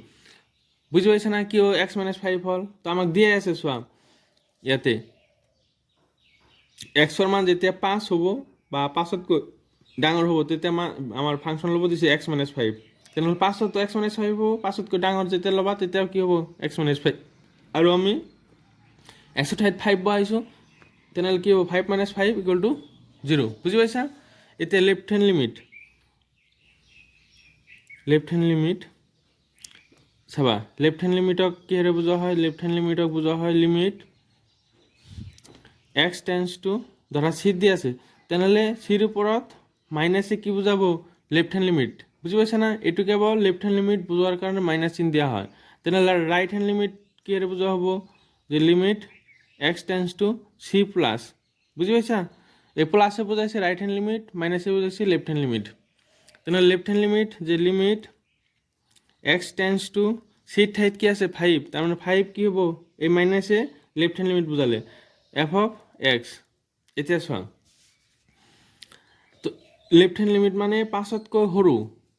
বুজি পাইছা না কিয় x - 5 হ'ল তো আমাক দিয়ে আছে চোৱা ইয়াতে x ৰ মান যেতিয়া 5 হ'ব বা 5তকৈ ডাঙৰ হ'ব তেতিয়া আমাৰ ফাংচন ল'ব দিছে x - 5 তেনেহ'লে 5তো x - 5 হ'ব 5তকৈ ডাঙৰ যেতিয়া ল'বা তেতিয়া কি হ'ব x - 5 আৰু আমি x ৰ ঠাইত 5 বহাইছোঁ তেনেহ'লে কি হ'ব 5 - 5 = 0 বুজি পাইছা এতিয়া left hand limit left hand limit চাবা লেফট হ্যান্ড লিমিটক কিহেৰে বুজোৱা হয় লেফট হ্যান্ড লিমিটক বুজোৱা হয় লিমিট এক্স টেন্স টু ধৰা চিত দি আছে তেনেহ'লে চিৰ ওপৰত মাইনাছে কি বুজাব লেফট হ্যান্ড লিমিট বুজি পাইছা না এইটো কেৱল লেফট হ্যান্ড লিমিট বুজোৱাৰ কাৰণে মাইনাছ চিন দিয়া হয় তেনেহ'লে ৰাইট হ্যান্ড লিমিট কিহেৰে বুজোৱা হ'ব যে limit x tends to C plus বুজি পাইছা এই প্লাছে বুজাইছে ৰাইট হ্যান্ড লিমিট মাইনাছে বুজাইছে লেফট হ্যান্ড লিমিট তেনেহ'লে লেফট হ্যান্ড লিমিট যে লিমিট এক্স টেন্স টু চিৰ ঠাইত কি আছে 5 তাৰমানে 5 কি হ'ব এই মাইনাছে লেফট হ্যান্ড লিমিট বুজালে এফ অফ এক্স এতিয়া চোৱা তো লেফট হ্যান্ড লিমিট মানে 5তকৈ সৰু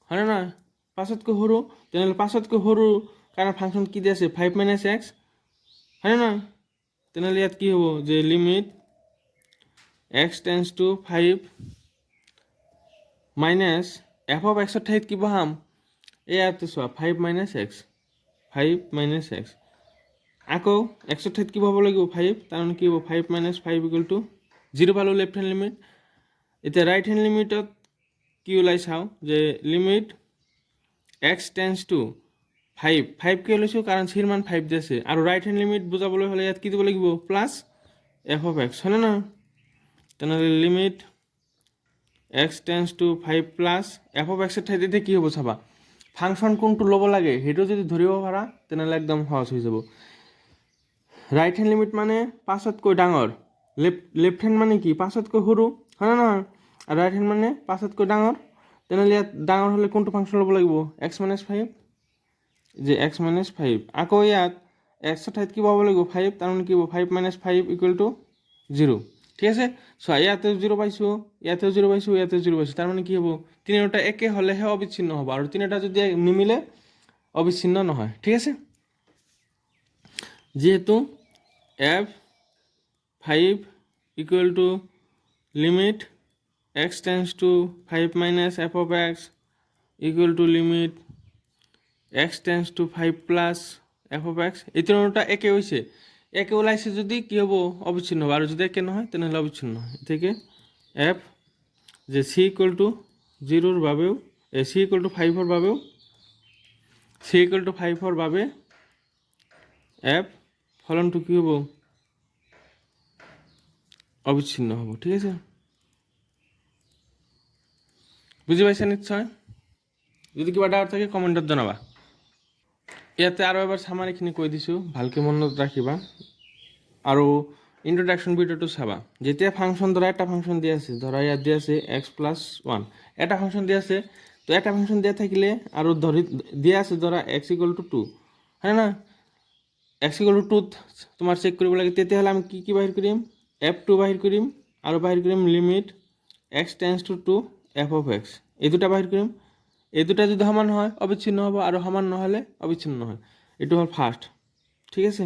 হয়নে নহয় 5তকৈ সৰু তেনেহ'লে 5তকৈ সৰু কাৰণ ফাংচন কি দি আছে 5 মাইনাছ এক্স হয়নে নহয় তেনেহ'লে ইয়াত কি হ'ব যে limit x tends two 5 minus f of এক্সৰ ঠাইত কি বহাম ইয়াতে চোৱা 5 মাইনাছ এক্স 5 মাইনাছ এক্স আকৌ এক্সৰ ঠাইত কি বহাব লাগিব 5 তাৰমানে কি হ'ব 5 মাইনাছ 5 ইকুৱেল টু 0 পালোঁ লেফট হ্যান্ড লিমিট এতিয়া ৰাইট হ্যান্ড লিমিটত কি ওলাই চাওঁ যে লিমিট এক্স টেন্স টু 5 কিয় লৈছোঁ কাৰণ চিৰ মান 5 দি আছে আৰু ৰাইট হ্যান্ড লিমিট বুজাবলৈ হ'লে ইয়াত কি দিব লাগিব প্লাছ এফ অফ এক্স হয়নে নহয় তেনেহ'লে limit x tends two 5 plus f of এক্সৰ ঠাইত এতিয়া কি হ'ব চাবা ফাংচন কোনটো ল'ব লাগে সেইটো যদি ধৰিব পাৰা তেনেহ'লে একদম সহজ হৈ যাব ৰাইট হ্যান্ড লিমিট মানে 5তকৈ ডাঙৰ লেফট হ্যান্ড মানে কি 5তকৈ সৰু হয়নে নহয় আৰু ৰাইট হ্যান্ড মানে 5তকৈ ডাঙৰ তেনেহ'লে ইয়াত ডাঙৰ হ'লে কোনটো ফাংচন ল'ব লাগিব এক্স মাইনাছ 5 যে এক্স মাইনাছ 5 আকৌ ইয়াত এক্সৰ ঠাইত কি পাব লাগিব 5 তাৰমানে কি হ'ব 5 মাইনাছ 5 ইকুৱেল টু 0 ঠিক আছে চোৱা ইয়াতেও 0 পাইছোঁ ইয়াতেও 0 পাইছোঁ ইয়াতেও 0 পাইছোঁ তাৰমানে কি হ'ব তিনিওটা একে হ'লেহে অবিচ্ছিন্ন হ'ব আৰু তিনিওটা যদি নিমিলে অবিচ্ছিন্ন নহয় ঠিক আছে যেহেতু F 5 equal to limit x tends two 5 minus f of x equal to limit x tends two 5 plus f of x এই তিনিওটা একে হৈছে একে ওলাইছে যদি কি হ'ব অবিচ্ছিন্ন হ'ব আৰু যদি একে নহয় তেনেহ'লে অবিচ্ছিন্ন নহয় এতেকে এফ যে চি ইকুৱেল টু 0ৰ বাবেও চি ইকুৱেল টু 5ৰ বাবেও চি ইকুৱেল টু 5ৰ বাবে এফ ফলনটো কি হ'ব অবিচ্ছিন্ন হ'ব ঠিক আছে বুজি পাইছা নিশ্চয় যদি কিবা ডাউট থাকে কমেণ্টত জনাবা ইয়াতে আৰু এবাৰ চামাৰিখিনি কৈ দিছোঁ ভালকৈ মনত ৰাখিবা আৰু ইন্ট্ৰডাকশ্যন ভিডিঅ'টো চাবা যেতিয়া ফাংচন ধৰা এটা ফাংচন দিয়া আছে ধৰা ইয়াত দিয়া আছে এক্স প্লাছ 1 এটা ফাংচন দিয়া আছে তো এটা ফাংচন দিয়া থাকিলে আৰু ধৰি দিয়া আছে ধৰা এক্স ইকুৱেল টু 2 হয় না এক্স ইকুৱেল টু 2ত তোমাৰ চেক কৰিব লাগে তেতিয়াহ'লে আমি কি বাহিৰ কৰিম f2 বাহিৰ কৰিম আৰু বাহিৰ কৰিম limit x tends to 2 f of x এই দুটা বাহিৰ কৰিম এই দুটা যদি সমান হয় অবিচ্ছিন্ন হ'ব আৰু সমান নহ'লে অবিচ্ছিন্ন নহয় এইটো হ'ল ফাৰ্ষ্ট ঠিক আছে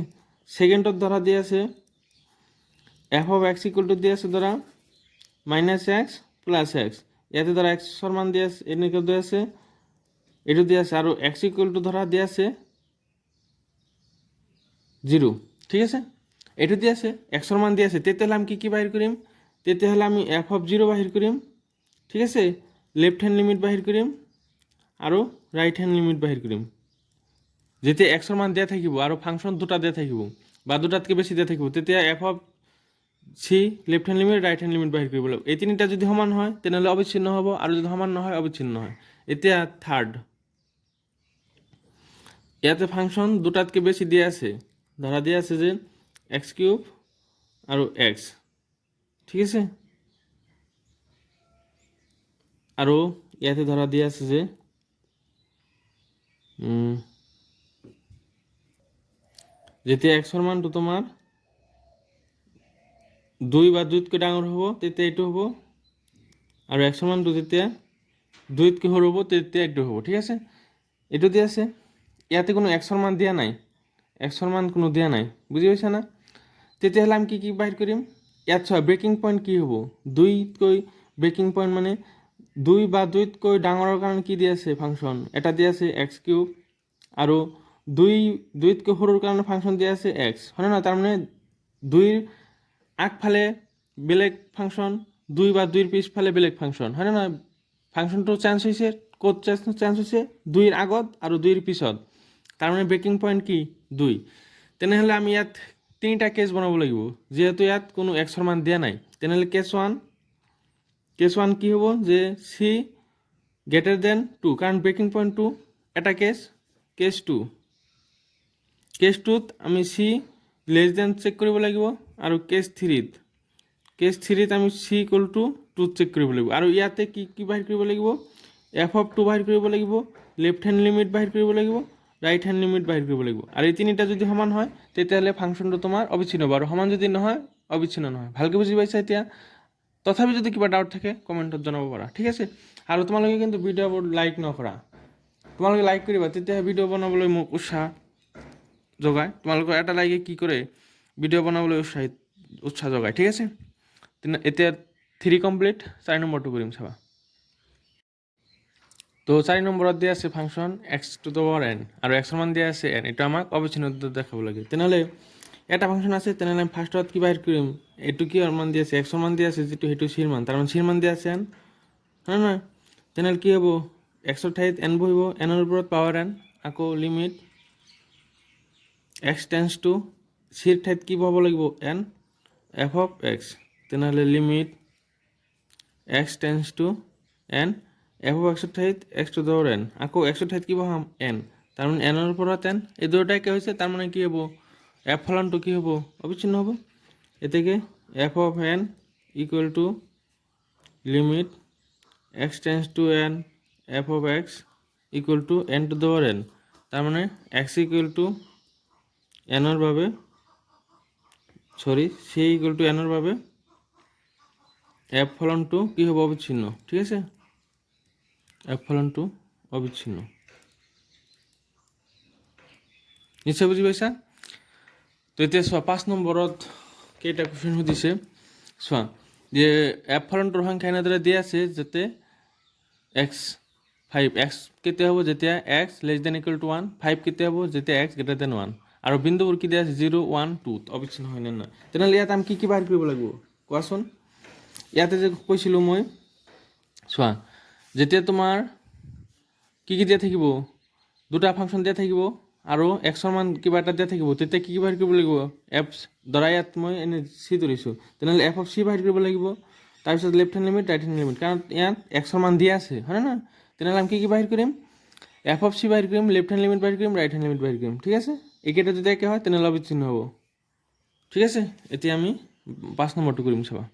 সেকেন্ডত ধৰা দিয়া আছে F of x equal two দিয়া আছে ধৰা মাইনাছ এক্স প্লাছ এক্স ইয়াতে ধৰা এক্সৰ মান দিয়া আছে এনেকৈ দিয়া আছে এইটো দিয়া আছে আৰু এক্স ইকুৱেল টু ধৰা দিয়া আছে 0 ঠিক আছে এইটো দিয়া আছে এক্সৰ মান দিয়া আছে তেতিয়াহ'লে আমি কি বাহিৰ কৰিম তেতিয়াহ'লে আমি এফ অফ 0 বাহিৰ কৰিম ঠিক আছে লেফট হ্যান্ড লিমিট বাহিৰ কৰিম আৰু ৰাইট হ্যান্ড লিমিট বাহিৰ কৰিম যেতিয়া এক্সৰ মান দিয়া থাকিব আৰু ফাংচন দুটা দিয়া থাকিব বা দুটাতকৈ বেছি দিয়া থাকিব তেতিয়া F of C left hand limit right hand limit বাহিৰ কৰিব লাগিব এই তিনিটা যদি সমান হয় তেনেহ'লে অবিচ্ছিন্ন হ'ব আৰু যদি সমান নহয় অবিচ্ছিন্ন হয় এতিয়া থাৰ্ড ইয়াতে ফাংচন দুটাতকৈ বেছি দিয়া আছে ধৰা দিয়া আছে যে এক্স কিউব আৰু এক্স ঠিক আছে আৰু ইয়াতে ধৰা দিয়া আছে যে যেতিয়া এক্সৰ মানটো তোমাৰ 2 বা 2তকৈ ডাঙৰ হ'ব তেতিয়া এইটো হ'ব আৰু এক্সৰ মানটো যেতিয়া 2তকৈ সৰু হ'ব তেতিয়া এইটো হ'ব ঠিক আছে এইটো দিয়া আছে ইয়াতে কোনো এক্সৰ মান দিয়া নাই এক্সৰ মান কোনো দিয়া নাই বুজি পাইছা না তেতিয়াহ'লে আমি কি বাহিৰ কৰিম ইয়াত চোৱা ব্ৰেকিং পইণ্ট কি হ'ব 2তকৈ ব্ৰেকিং পইণ্ট মানে 2 বা 2তকৈ ডাঙৰৰ কাৰণে কি দিয়া আছে ফাংচন এটা দিয়া আছে এক্স কিউব আৰু 2তকৈ সৰুৰ কাৰণে ফাংচন দিয়া আছে এক্স হয় না তাৰমানে 2ৰ আগফালে বেলেগ ফাংচন 2 বা 2ৰ পিছফালে বেলেগ ফাংচন হয় না ফাংচনটো চেঞ্জ হৈছে ক'ত চেঞ্জ হৈছে 2ৰ আগত আৰু 2ৰ পিছত, তাৰমানে ব্ৰেকিং পইণ্ট কি 2। তেনেহ'লে আমি ইয়াত 3টা কেছ বনাব লাগিব, যিহেতু ইয়াত কোনো এক্সৰ মান দিয়া নাই। তেনেহ'লে কেছ ওৱান কি হ'ব যে চি গ্ৰেটাৰ দেন 2, কাৰণ ব্ৰেকিং পইণ্ট 2 এটা কেছ 2ত আমি চি লেছ দেন চেক কৰিব লাগিব, আৰু কেছ 3ত আমি চি ইকুৱেল টু 2 চেক কৰিব লাগিব। আৰু ইয়াতে কি বাহিৰ কৰিব লাগিব, f(2) বাহিৰ কৰিব লাগিব, লেফ্ট হেণ্ড লিমিট বাহিৰ কৰিব লাগিব, ৰাইট হেণ্ড লিমিট বাহিৰ কৰিব লাগিব। আৰু এই তিনিটা যদি সমান হয় তেতিয়াহ'লে ফাংচনটো তোমাৰ অবিচ্ছিন্ন হ'ব, আৰু সমান যদি নহয় অবিচ্ছিন্ন নহয়। ভালকৈ বুজি পাইছা এতিয়া? তথাপি যদি কিবা ডাউট থাকে কমেণ্টত জনাব পাৰা, ঠিক আছে? আৰু তোমালোকে কিন্তু ভিডিঅ'বোৰ লাইক নকৰা, তোমালোকে লাইক কৰিবা, তেতিয়াহে ভিডিঅ' বনাবলৈ মোক উৎসাহ যোগায়। তোমালোকৰ এটা লাইকে কি কৰে ভিডিঅ' বনাবলৈ উৎসাহ যোগায়, ঠিক আছে? এতিয়া 3 কমপ্লিট, 4 নম্বৰটো কৰিম চাবা। তো 4 নম্বৰত দিয়া আছে ফাংচন x⁴n, আৰু x ৰ মান দিয়া আছে n, এইটো আমাক অবিচ্ছিন্ন দেখাব লাগে। তেনেহ'লে এটা ফাংচন আছে, তেনেহ'লে আমি ফাৰ্ষ্টত কি বাহিৰ কৰিম, এইটো কি মান দিয়া আছে, x ৰ মান দিয়া আছে, যিটো সেইটো c ৰ মান, তাৰমানে c ৰ মান দিয়া আছে n, হয় নহয়? তেনেহ'লে কি হ'ব, x ৰ ঠাইত n বহিব, n ৰ ওপৰত পাৱাৰ n, আকৌ limit x tends to c ৰ ঠাইত কি বহাব লাগিব n f(x), তেনেহ'লে limit x tends to n f(x) ৰ ঠাইত x⁴n, আকৌ x ৰ ঠাইত কি বহাম n, তাৰমানে n ৰ ওপৰত n, এই দুয়োটাই কি হৈছে, তাৰমানে কি হ'ব f ফলনটো কি হ'ব, অবিচ্ছিন্ন হ'ব। এতেকে f(n) equal to limit x tends to n f(x) equal to n⁴n, তাৰমানে x ইকুৱেল টু n ৰ বাবে c ইকুৱেল টু n ৰ বাবে f ফলনটো কি হ'ব, অবিচ্ছিন্ন, ঠিক আছে? f ফলনটো অবিচ্ছিন্ন, নিশ্চয় বুজি পাইছা? তো এতিয়া চোৱা 5 নম্বৰত কেইটা কুৱেশ্যন সুধিছে চোৱা, যে f ফলনটোৰ সংখ্যা এনেদৰে দিয়া আছে যাতে x কেতিয়া হ'ব, যেতিয়া x less than equal to 1, 5 কেতিয়া হ'ব, যেতিয়া x গ্ৰেটাৰ দেন 1, আৰু বিন্দুবোৰ কি দিয়া আছে 0, 1, 2 অবিচ্ছিন্ন হয় নে নহয়? তেনেহ'লে ইয়াত আমি কি বাহিৰ কৰিব লাগিব কোৱাচোন? ইয়াতে যে কৈছিলোঁ মই, চোৱা, যেতিয়া তোমাৰ কি দিয়া থাকিব, দুটা ফাংচন দিয়া থাকিব আৰু এক্সৰ মান কিবা এটা দিয়া থাকিব, তেতিয়া কি বাহিৰ কৰিব লাগিব, এফ, ধৰা ইয়াত মই এনে চি ধৰিছোঁ, তেনেহ'লে f(c) বাহিৰ কৰিব লাগিব, তাৰপিছত left hand limit, right hand limit, কাৰণ ইয়াত এক্সৰ মান দিয়া আছে, হয় না? তেনেহ'লে আমি কি বাহিৰ কৰিম, f(c) বাহিৰ কৰিম, লেফ্ট হেণ্ড লিমিট বাহিৰ কৰিম, ৰাইট হেণ্ড লিমিট বাহিৰ কৰিম, ঠিক আছে? এইকেইটা যদি একে হয় তেনেহ'লে অবিচ্ছিন্ন হ'ব, ঠিক আছে? এতিয়া আমি 5 নম্বৰটো কৰিম চাবা।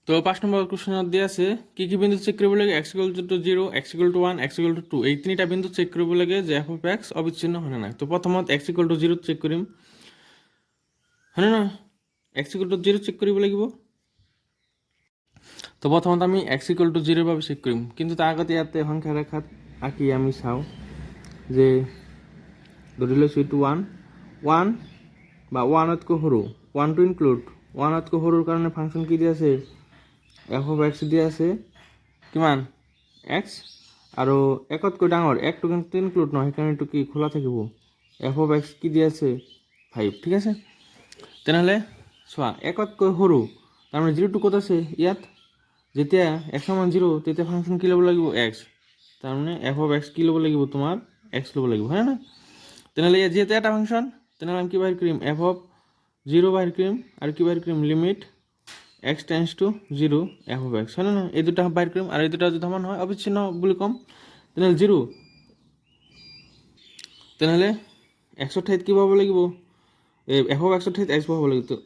তো 5 নম্বৰ কুৱেশ্যনত দিয়া আছে কি বিন্দু চেক কৰিব লাগে, x = 0, x = 1, x = 2, এই তিনিটা বিন্দু চেক কৰিব লাগে যে f(x) অবিচ্ছিন্ন হয় নে নাই। তো প্ৰথমত x = 0 চেক কৰিম, হয় নে নহয়? x = 0 চেক কৰিব লাগিব। তো প্ৰথমত আমি x = 0 বাবে চেক কৰিম, কিন্তু তাৰ আগতে ইয়াতে সংখ্যা ৰেখাত আঁকি আমি চাওঁ যে ধৰি লৈছোঁ এইটো 1 বা 1তকৈ সৰু, 1 টু ইনক্লুড 1তকৈ সৰুৰ কাৰণে ফাংচন কি দিয়া আছে, f(x) দিয়া আছে কিমান x, আৰু 1তকৈ ডাঙৰ 1টো কিন্তু ইনক্লুড নহয়, সেইকাৰণে এইটো কি খোলা থাকিব, f(x) কি দিয়া আছে 5, ঠিক আছে? তেনেহ'লে চোৱা 1তকৈ সৰু, তাৰমানে 0টো ক'ত আছে, ইয়াত, যেতিয়া x = 0 তেতিয়া ফাংচন কি ল'ব লাগিব x, তাৰমানে f(x) কি ল'ব লাগিব তোমাৰ x ল'ব লাগিব, হয় না? তেনেহ'লে ইয়াত যিহেতু এটা ফাংচন, তেনেহ'লে আমি কি বাহিৰ কৰিম, f(0) বাহিৰ কৰিম, আৰু কি বাহিৰ কৰিম, limit x tends to 0 f(x), হয় না? এই দুটা বাহিৰ কৰিম, আৰু এই দুটা যদি সমান হয় অবিচ্ছিন্ন বুলি ক'ম। তেনেহ'লে 0, তেনেহ'লে x ৰ ঠাইত কি পাব লাগিব, f(x) ৰ ঠাইত x বহাব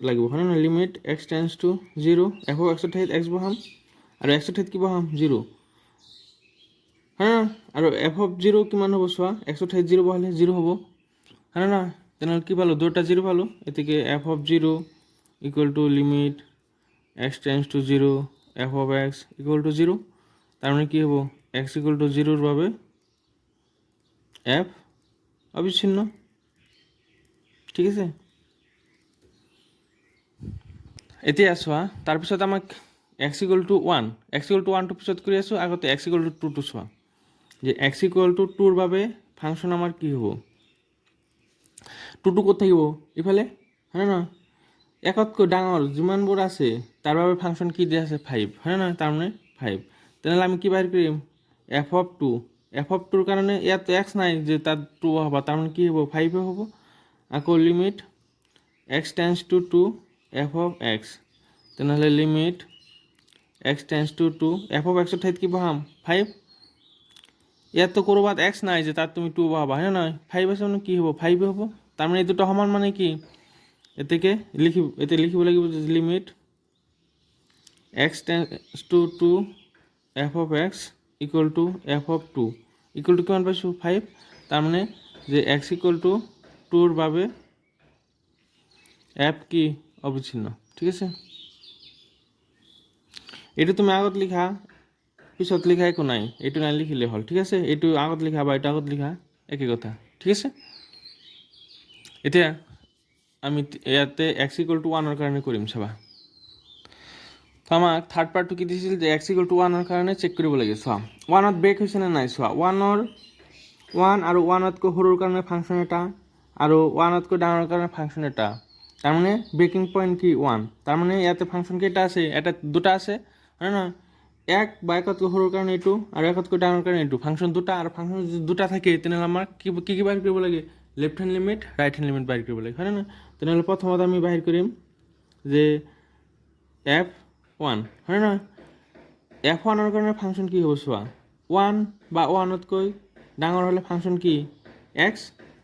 লাগিব, হয় না? Limit x tends to 0 f(x) ৰ ঠাইত x বহাম, আৰু x ৰ ঠাইত কি বহাম 0, হয় না? আৰু f(0) কিমান হ'ব চোৱা, x ৰ ঠাইত 0 বহালে 0 হ'ব, হয় না? তেনেহ'লে কি পালোঁ, দুটা 0 পালোঁ। এতেকে f(0) equal to limit x tends to 0 f(x) equal to 0, তাৰমানে কি হ'ব, x ইকুৱেল টু 0ৰ বাবে f অবিচ্ছিন্ন, ঠিক আছে? এতিয়া চোৱা, তাৰপিছত আমাক x = 1, x = 1টো পিছত কৰি আছোঁ, আগতে x = 2টো চোৱা, যে x = 2ৰ বাবে ফাংচন আমাৰ কি হ'ব, 2টো ক'ত থাকিব, ইফালে, হয় না? 1তকৈ ডাঙৰ যিমানবোৰ আছে তাৰ বাবে ফাংচন কি দিয়া আছে 5, হয় না? তাৰমানে 5, তেনেহ'লে আমি কি বাহিৰ কৰিম, f(2) এফ অফ টুৰ কাৰণে ইয়াত এক্স নাই যে তাত টু হ'ব, তাৰমানে কি হ'ব 5 হ'ব। আকৌ limit x tends to 2 f of x, তেনেহ'লে limit x tends to 2 f of এক্সৰ ঠাইত কি বহাম 5। ইয়াততো ক'ৰবাত এক্স নাই যে তাত তুমি 2 বহাবা, হয় নে নহয়? 5 আছে মানে কি হ'ব 5 হ'ব। তাৰমানে এই দুটা সমান মানে কি এতিয়া লিখিব লাগিব যে limit x tends to 2 f of x equal two F of 2 equal to কিমান পাইছোঁ 5। তাৰমানে যে এক্স ইকুৱেল টু 2ৰ বাবে এফ কি অবিচ্ছিন্ন, ঠিক আছে। এইটো তুমি আগত লিখা, পিছত লিখা একো নাই, এইটো নাই লিখিলে হ'ল, ঠিক আছে। এইটো আগত লিখা বা এইটো আগত লিখা একেই কথা, ঠিক আছে। এতিয়া আমি ইয়াতে এক্স ইকুৱেল টু 1ৰ কাৰণে কৰিম চাবা। তো আমাক থাৰ্ড পাৰ্টটো কি দিছিল যে এক্স ইকুৱেল টু 1ৰ কাৰণে চেক কৰিব লাগে। চোৱা 1ত ব্ৰেক হৈছে নে নাই, চোৱা 1 আৰু 1তকৈ সৰুৰ কাৰণে ফাংচন এটা আৰু 1তকৈ ডাঙৰ কাৰণে ফাংচন এটা, তাৰমানে ব্ৰেকিং পইণ্ট কি 1। তাৰমানে ইয়াতে ফাংচন কেইটা আছে, এটা দুটা আছে, হয় নহয়? 1 বা 1তকৈ সৰুৰ কাৰণে এইটো আৰু 1তকৈ ডাঙৰ কাৰণে এইটো, ফাংচন দুটা। আৰু ফাংচন যদি দুটা থাকে তেনেহ'লে আমাক কি বাহিৰ কৰিব লাগে, left hand limit right hand limit বাহিৰ কৰিব লাগে, হয় নে নহয়? তেনেহ'লে প্ৰথমত আমি বাহিৰ কৰিম যে F1, হয় নে নহয়? F1ৰ কাৰণে ফাংচন কি হ'ব চোৱা, 1 বা 1তকৈ ডাঙৰ হ'লে ফাংচন কি এক্স,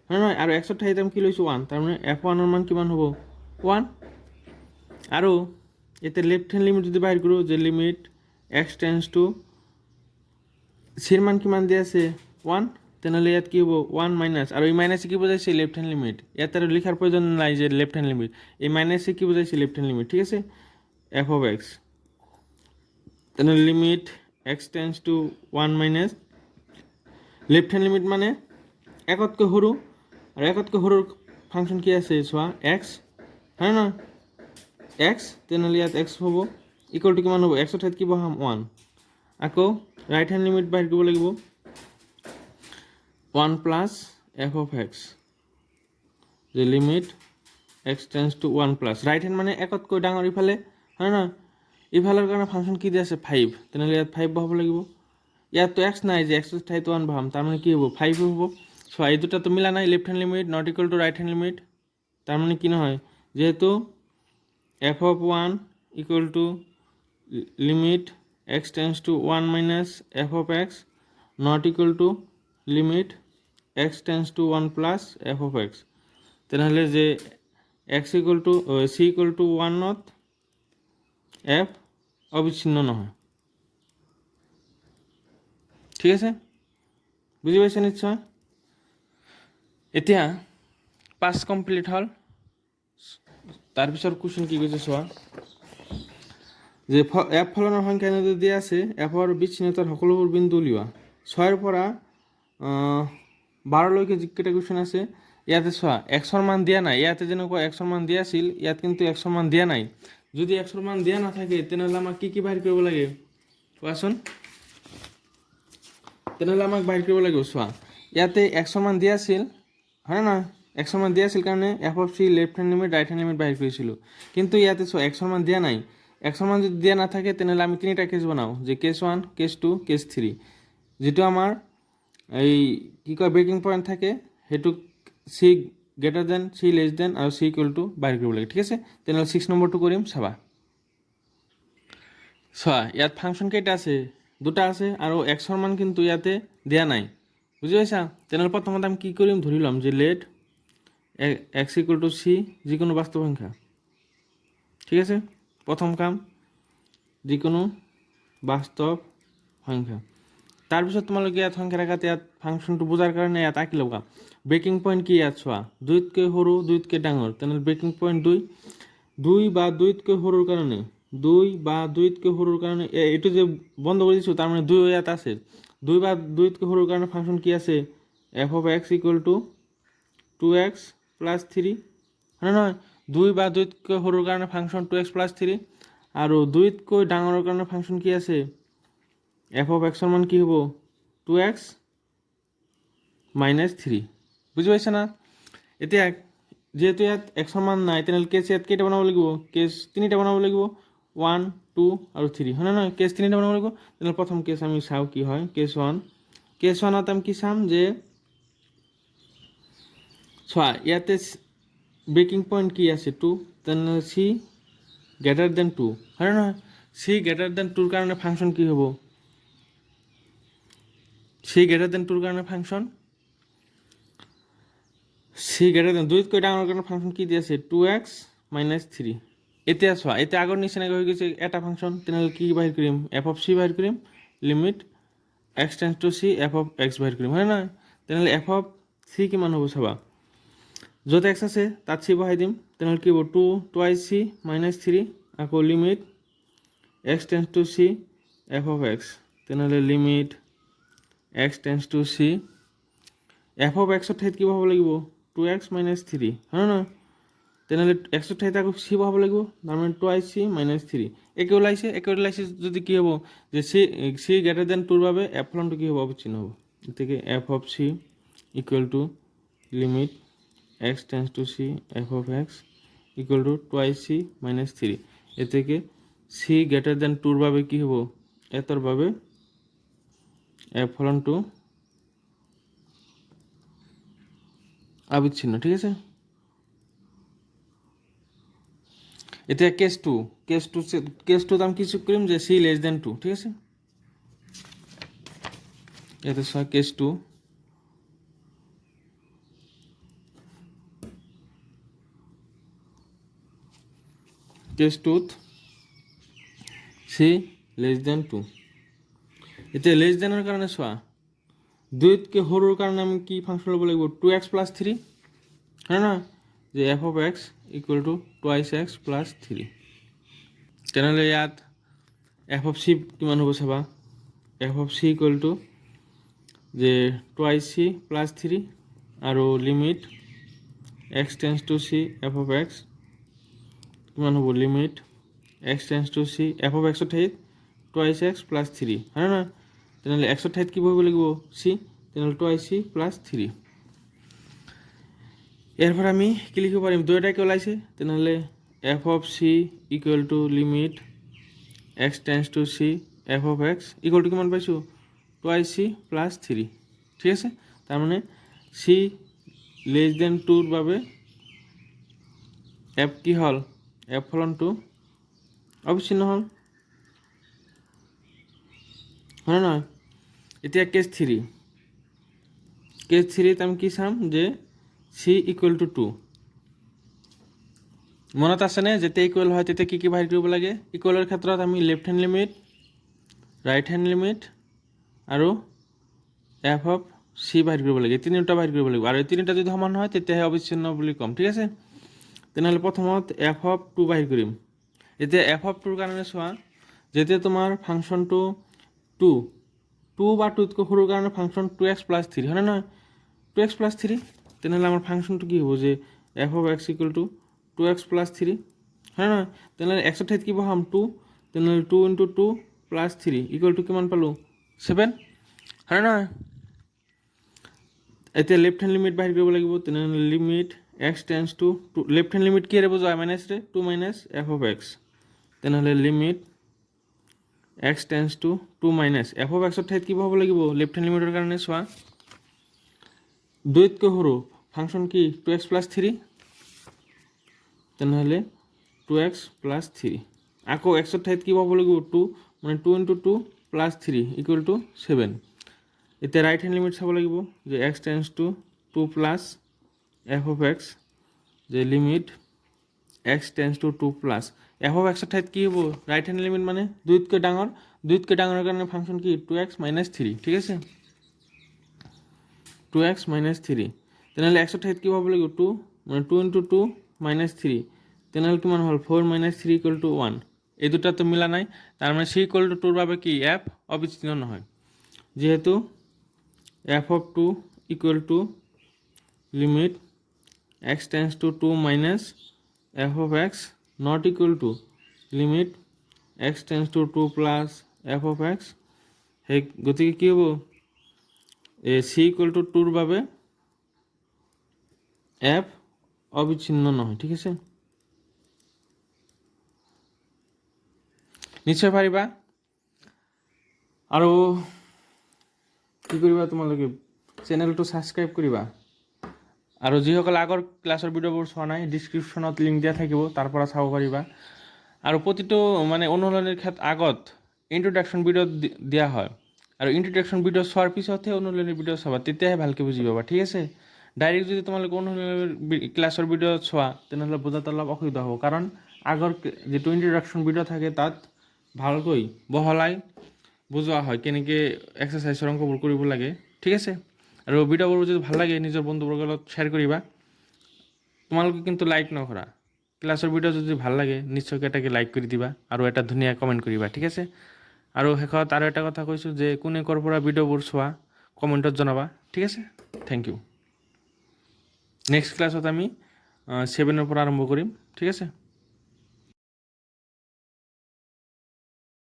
হয় নহয়? আৰু এক্সৰ ঠাইত আমি কি লৈছোঁ 1, তাৰমানে F1ৰ মান কিমান হ'ব 1। আৰু এতিয়া লেফ্ট হেণ্ড লিমিট যদি বাহিৰ কৰোঁ যে লিমিট এক্স টেন্স টু চিৰ মান কিমান দিয়া আছে 1, তেনেহ'লে ইয়াত কি হ'ব 1 মাইনাছ, আৰু এই মাইনাছে কি বুজাইছে লেফ্ট হেণ্ড লিমিট। ইয়াত আৰু লিখাৰ প্ৰয়োজন নাই যে লেফ্ট হেণ্ড লিমিট, এই মাইনাছে কি বুজাইছে লেফ্ট হেণ্ড লিমিট, ঠিক আছে। এফ অফ এক্স, তেনেহ'লে limit x tends to 1 minus left hand limit মানে 1তকৈ সৰু, আৰু 1তকৈ সৰুৰ ফাংচন কি আছে চোৱা এক্স, হয় নহয়? এক্স, তেনেহ'লে ইয়াত এক্স হ'ব ইকুৱেল টু কিমান হ'ব, এক্সৰ ঠাইত কি বহাম 1। আকৌ ৰাইট হেণ্ড লিমিট বাহিৰ কৰিব লাগিব 1 প্লাছ এফ অফ এক্স, যে limit x tends to 1 plus right hand মানে 1তকৈ ডাঙৰ ইফালে, হয় নহয়? ইফালৰ কাৰণে ফাংচন কি দিয়া আছে 5, তেনেহ'লে ইয়াত 5 বহাব লাগিব। ইয়াততো এক্স নাই যে এক্সৰ ঠাইত 1 বহাম, তাৰমানে কি হ'ব 5 হ'ব। চোৱা এই দুটাতো মিলা নাই, left hand limit not equal to right hand limit, তাৰমানে কি নহয়, যিহেতু f of 1 equal to limit x tends to 1 minus f of x not equal to limit x tends to 1 plus f of x, তেনেহ'লে যে x equal to c equal to 1ত f অবিচ্ছিন্ন নহয়, ঠিক আছে, বুজি পাইছে নিশ্চয়। এতিয়া 5 কমপ্লিট হ'ল। তাৰপিছত কুৱেশ্যন কি কৈছে চোৱা, যে এফ ফলনৰ সংখ্যা যদি দিয়া আছে এফৰ বিচ্ছিন্নতাৰ সকলোবোৰ বিন্দু উলিওৱা। 6ৰ পৰা 12লৈকে যিকেইটা কুৱেশ্যন আছে ইয়াতে চোৱা এক্সৰ মান দিয়া নাই, ইয়াতে যেনেকুৱা এক্সৰ মান দিয়া আছিল ইয়াত কিন্তু এক্সৰ মান দিয়া নাই। যদি এক্সৰ মান দিয়া নাথাকে তেনেহ'লে আমাক কি বাহিৰ কৰিব লাগে কোৱাচোন। তেনেহ'লে আমাক বাহিৰ কৰিব লাগিব, চোৱা ইয়াতে এক্সৰ মান দিয়া আছিল, হয় নহয়? এক্সৰ মান দিয়া আছিল কাৰণে F of C left hand limit right hand limit বাহিৰ কৰিছিলোঁ। কিন্তু ইয়াতে চোৱা এক্সৰ মান দিয়া নাই, এক্সৰ মান যদি দিয়া নাথাকে তেনেহ'লে আমি তিনিটা কেছ বনাওঁ, যে কেছ 1, কেছ 2, কেছ 3। যিটো আমাৰ এই কি কয় ব্ৰেকিং পইণ্ট থাকে সেইটো c greater than c less than আৰু চি ইকুৱেল টু বাহিৰ কৰিব লাগে, ঠিক আছে। তেনেহ'লে 6 নম্বৰটো কৰিম চাবা। চোৱা ইয়াত ফাংচন কেইটা আছে, দুটা আছে, আৰু এক্সৰ মান কিন্তু ইয়াতে দিয়া নাই, বুজি পাইছা। তেনেহ'লে প্ৰথমতে আমি কি কৰিম, ধৰি ল'ম যে let x equal to c যিকোনো বাস্তৱ সংখ্যা, ঠিক আছে। প্ৰথম কাম যিকোনো বাস্তৱ সংখ্যা। তাৰপিছত তোমালোকে ইয়াত সংখ্যা ৰেখাত ইয়াত ফাংচনটো বুজাৰ কাৰণে ইয়াত আঁকি ল'বা। ব্ৰেকিং পইণ্ট কি ইয়াত চোৱা 2তকৈ সৰু 2তকৈ ডাঙৰ, তেনেহ'লে ব্ৰেকিং পইণ্ট 2 বা 2তকৈ সৰুৰ কাৰণে 2 বা 2তকৈ সৰুৰ কাৰণে এইটো যে বন্ধ কৰি দিছোঁ, তাৰমানে 2 ইয়াত আছে। 2 বা 2তকৈ সৰুৰ কাৰণে ফাংচন কি আছে F of x equal two 2x plus 3, হয় নহয়? 2 বা 2তকৈ সৰুৰ কাৰণে ফাংচন 2x প্লাছ 3, আৰু 2তকৈ ডাঙৰৰ কাৰণে ফাংচন কি আছে এফ অফ এক্সৰ মান কি হ'ব 2x মাইনাছ 3, বুজি পাইছা না। এতিয়া যিহেতু ইয়াত এক্সৰ মান নাই তেনেহ'লে কেছ ইয়াত কেইটা বনাব লাগিব, কেছ 3টা বনাব লাগিব, 1, 2 আৰু 3, হয় নহয়? কেছ 3টা বনাব লাগিব। তেনেহ'লে প্ৰথম কেছ আমি চাওঁ কি হয়, কেছ 1 কেছ ওৱানত আমি কি চাম যে চোৱা ইয়াতে ব্ৰেকিং পইণ্ট কি আছে 2, তেনেহ'লে চি গ্ৰেটাৰ দেন 2 হয় নহয়? চি গ্ৰেটাৰ দেন 2ৰ কাৰণে ফাংচন কি হ'ব? চি গ্ৰেটাৰ দেন 2ৰ কাৰণে ফাংচন চি গ্ৰেটাৰ দেন 2তকৈ ডাঙৰ কাৰণে ফাংচন কি দি আছে 2x - 3। এতিয়া চোৱা এতিয়া আগৰ নিচিনাকৈ হৈ গৈছে এটা ফাংচন, তেনেহ'লে কি বাহিৰ কৰিম? এফ অফ চি বাহিৰ কৰিম, limit x tense to c f of x বাহিৰ কৰিম হয় নহয়? তেনেহ'লে এফ অফ চি কিমান হ'ব চাবা, য'ত x আছে তাত চি বহাই দিম, তেনেহ'লে কি হ'ব 2 টুৱাইচ চি - 3 আকৌ limit x tense to c f of x, তেনেহ'লে limit x tense to c f of এক্সৰ ঠাইত কি বহাব লাগিব 2x - 3 হয় নহয়? তেনেহ'লে এক্সৰ ঠাইত আকৌ চি বহাব লাগিব, তাৰমানে টুৱাইচ চি - 3 একে ওলাইছে যদি কি হ'ব যে চি গ্ৰেটাৰ দেন 2ৰ বাবে এফ ফলনটো কি হ'ব? অবিচ্ছিন্ন হ'ব। গতিকে F of C equal to limit x tense to c f of x equal to twice C - 3 এতেকে চি গ্ৰেটাৰ দেন 2ৰ বাবে কি হ'ব? এতৰ বাবে এফ ফলনটো অবিচ্ছিন্ন। ঠিক আছে, এতিয়া কেছটোত আমি কিছু কৰিম যে চি লেছ দেন 2। ঠিক আছে, ইয়াতে চোৱা কেছটোত চি লেছ দেন 2। এতিয়া লেছ দেনৰ কাৰণে চোৱা 2তকৈ সৰুৰ কাৰণে আমি কি ফাংচন ল'ব লাগিব 2x + 3 হয় নহয়? যে F of x equal to twice x + 3, তেনেহ'লে ইয়াত এফ অফ চি কিমান হ'ব চাবা, F of C equal two যে টুৱাইচ চি + 3 আৰু limit x tense to c f of x কিমান হ'ব? Limit x tense to c f of এক্সৰ ঠাইত টুৱাইচ x + 3 হয় নহয়? তেনেহ'লে এক্সৰ ঠাইত কি বহিব লাগিব চি, তেনেহ'লে টুৱাইচ চি + 3। ইয়াৰ পৰা আমি কি লিখিব পাৰিম? দুয়োটাকে ওলাইছে, তেনেহ'লে F of C equal to limit x tense to c f of x equal to কিমান পাইছোঁ? Twice C + 3। ঠিক আছে, তাৰমানে চি লেছ দেন 2ৰ বাবে এফ কি হ'ল? এফ ফলনটো অবিচ্ছিন্ন হ'ল হয় নহয়? এতিয়া কেছ 3ত আমি কি চাম যে চি ইকুৱেল টু 2। মনত আছেনে যেতিয়া ইকুৱেল হয় তেতিয়া কি বাহিৰ কৰিব লাগে? ইকুৱেলৰ ক্ষেত্ৰত আমি left hand limit, right hand limit আৰু এফ অফ চি বাহিৰ কৰিব লাগে, তিনিটা বাহিৰ কৰিব লাগিব, আৰু এই তিনিটা যদি সমান হয় তেতিয়াহে অবিচ্ছিন্ন বুলি ক'ম। ঠিক আছে, তেনেহ'লে প্ৰথমত এফ অফ 2 বাহিৰ কৰিম। এতিয়া এফ অফ 2ৰ কাৰণে চোৱা, যেতিয়া তোমাৰ ফাংচনটো 2 বা 2তকৈ সৰুৰ কাৰণে ফাংচন 2x + 3 হয় নহয়? 2x + 3, তেনেহ'লে আমাৰ ফাংচনটো কি হ'ব যে F of x equal to 2x + 3 হয় নহয়? তেনেহ'লে এক্সৰ ঠাইত কি বহাম 2, তেনেহ'লে 2 × 2 + 3 ইকুৱেল টু কিমান পালোঁ? 7 হয় নহয়? এতিয়া লেফ্ট হেণ্ড লিমিট বাহিৰ কৰিব লাগিব, তেনেহ'লে limit x tends to left hand limit কিহেৰে বুজোৱা? মাইনাছৰে 2 - এফ অফ x, তেনেহ'লে limit x tense to 2 - F of এক্সৰ ঠাইত কি বহাব লাগিব লেফ্ট হেণ্ড লিমিটৰ কাৰণে? চোৱা 2তকৈ সৰু ফাংচন কি 2x + 3, তেনেহ'লে 2x + 3 আকৌ এক্সৰ ঠাইত কি বহাব লাগিব 2, মানে 2 × 2 + 3 ইকুৱেল টু 7। এতিয়া ৰাইট হেণ্ড লিমিট চাব লাগিব যে x tense to 2 + F of x, যে limit x tense to 2 + F of এক্সৰ ঠাইত কি হ'ব? ৰাইট হেণ্ড লিমিট মানে 2তকৈ ডাঙৰৰ কাৰণে ফাংচন কি 2x - 3। ঠিক আছে, 2x - 3, তেনেহ'লে এক্সৰ ঠাইত কি বহাব লাগিব 2, মানে 2 × 2 - 3, তেনেহ'লে কিমান হ'ল 4 - 3 = 1। এই দুটাতো মিলা নাই, তাৰমানে চি ইকুৱেল টু 2ৰ বাবে কি এফ অবিচ্ছিন্ন নহয়, যিহেতু f of 2 equal to limit x tense to 2 - F of x not equal to limit x tense to 2 + F of x। সেই গতিকে কি হ'ব? চি ইকুৱেল টু 2ৰ বাবে এফ অবিচ্ছিন্ন নহয়। ঠিক আছে, নিশ্চয় পাৰিবা। আৰু কি কি কৰিবা তোমালোকে চেনেলটো ছাবস্ক্ৰাইব কৰিবা আৰু যিসকলে আগৰ ক্লাছৰ ভিডিঅ'বোৰ চোৱা নাই ডিছক্ৰিপশ্যনত লিংক দিয়া থাকিব, তাৰ পৰা চাব পাৰিবা। আৰু প্ৰতিটো মানে অনুশীলনীৰ আগত ইন্ট্ৰডাকশ্যন ভিডিঅ' দিয়া হয়, আৰু ইন্ট্ৰডাকশ্যন ভিডিঅ' চোৱাৰ পিছতহে অনুশীলনীৰ ভিডিঅ' চাবা, তেতিয়াহে ভালকৈ বুজি পাবা, ঠিক আছে। ডাইৰেক্ট যদি তোমালোকে অনুশীলনীৰ ক্লাছৰ ভিডিঅ' চোৱা তেনেহ'লে বুজাত অলপ অসুবিধা হ'ব, কাৰণ আগৰ যিটো ইন্ট্ৰডাকশ্যন ভিডিঅ' থাকে তাত ভালকৈ বহলাই বুজোৱা হয় কেনেকৈ এক্সাৰচাইজৰ অংকবোৰ কৰিব লাগে, ঠিক আছে। আৰু ভিডিঅ'বোৰ যদি ভাল লাগে নিজৰ বন্ধুবৰ্গৰ লগত শ্বেয়াৰ কৰিবা। তোমালোকে কিন্তু লাইক নকৰা, ক্লাছৰ ভিডিঅ' যদি ভাল লাগে নিশ্চয়কৈ এটাকে লাইক কৰি দিবা আৰু এটা ধুনীয়া কমেণ্ট কৰিবা, ঠিক আছে। আৰু শেষত আৰু এটা কথা কৈছোঁ যে কোনে ক'ৰ পৰা ভিডিঅ'বোৰ চোৱা কমেণ্টত জনাবা, ঠিক আছে। Thank U. নেক্সট ক্লাছত আমি 7ৰ পৰা আৰম্ভ কৰিম, ঠিক আছে।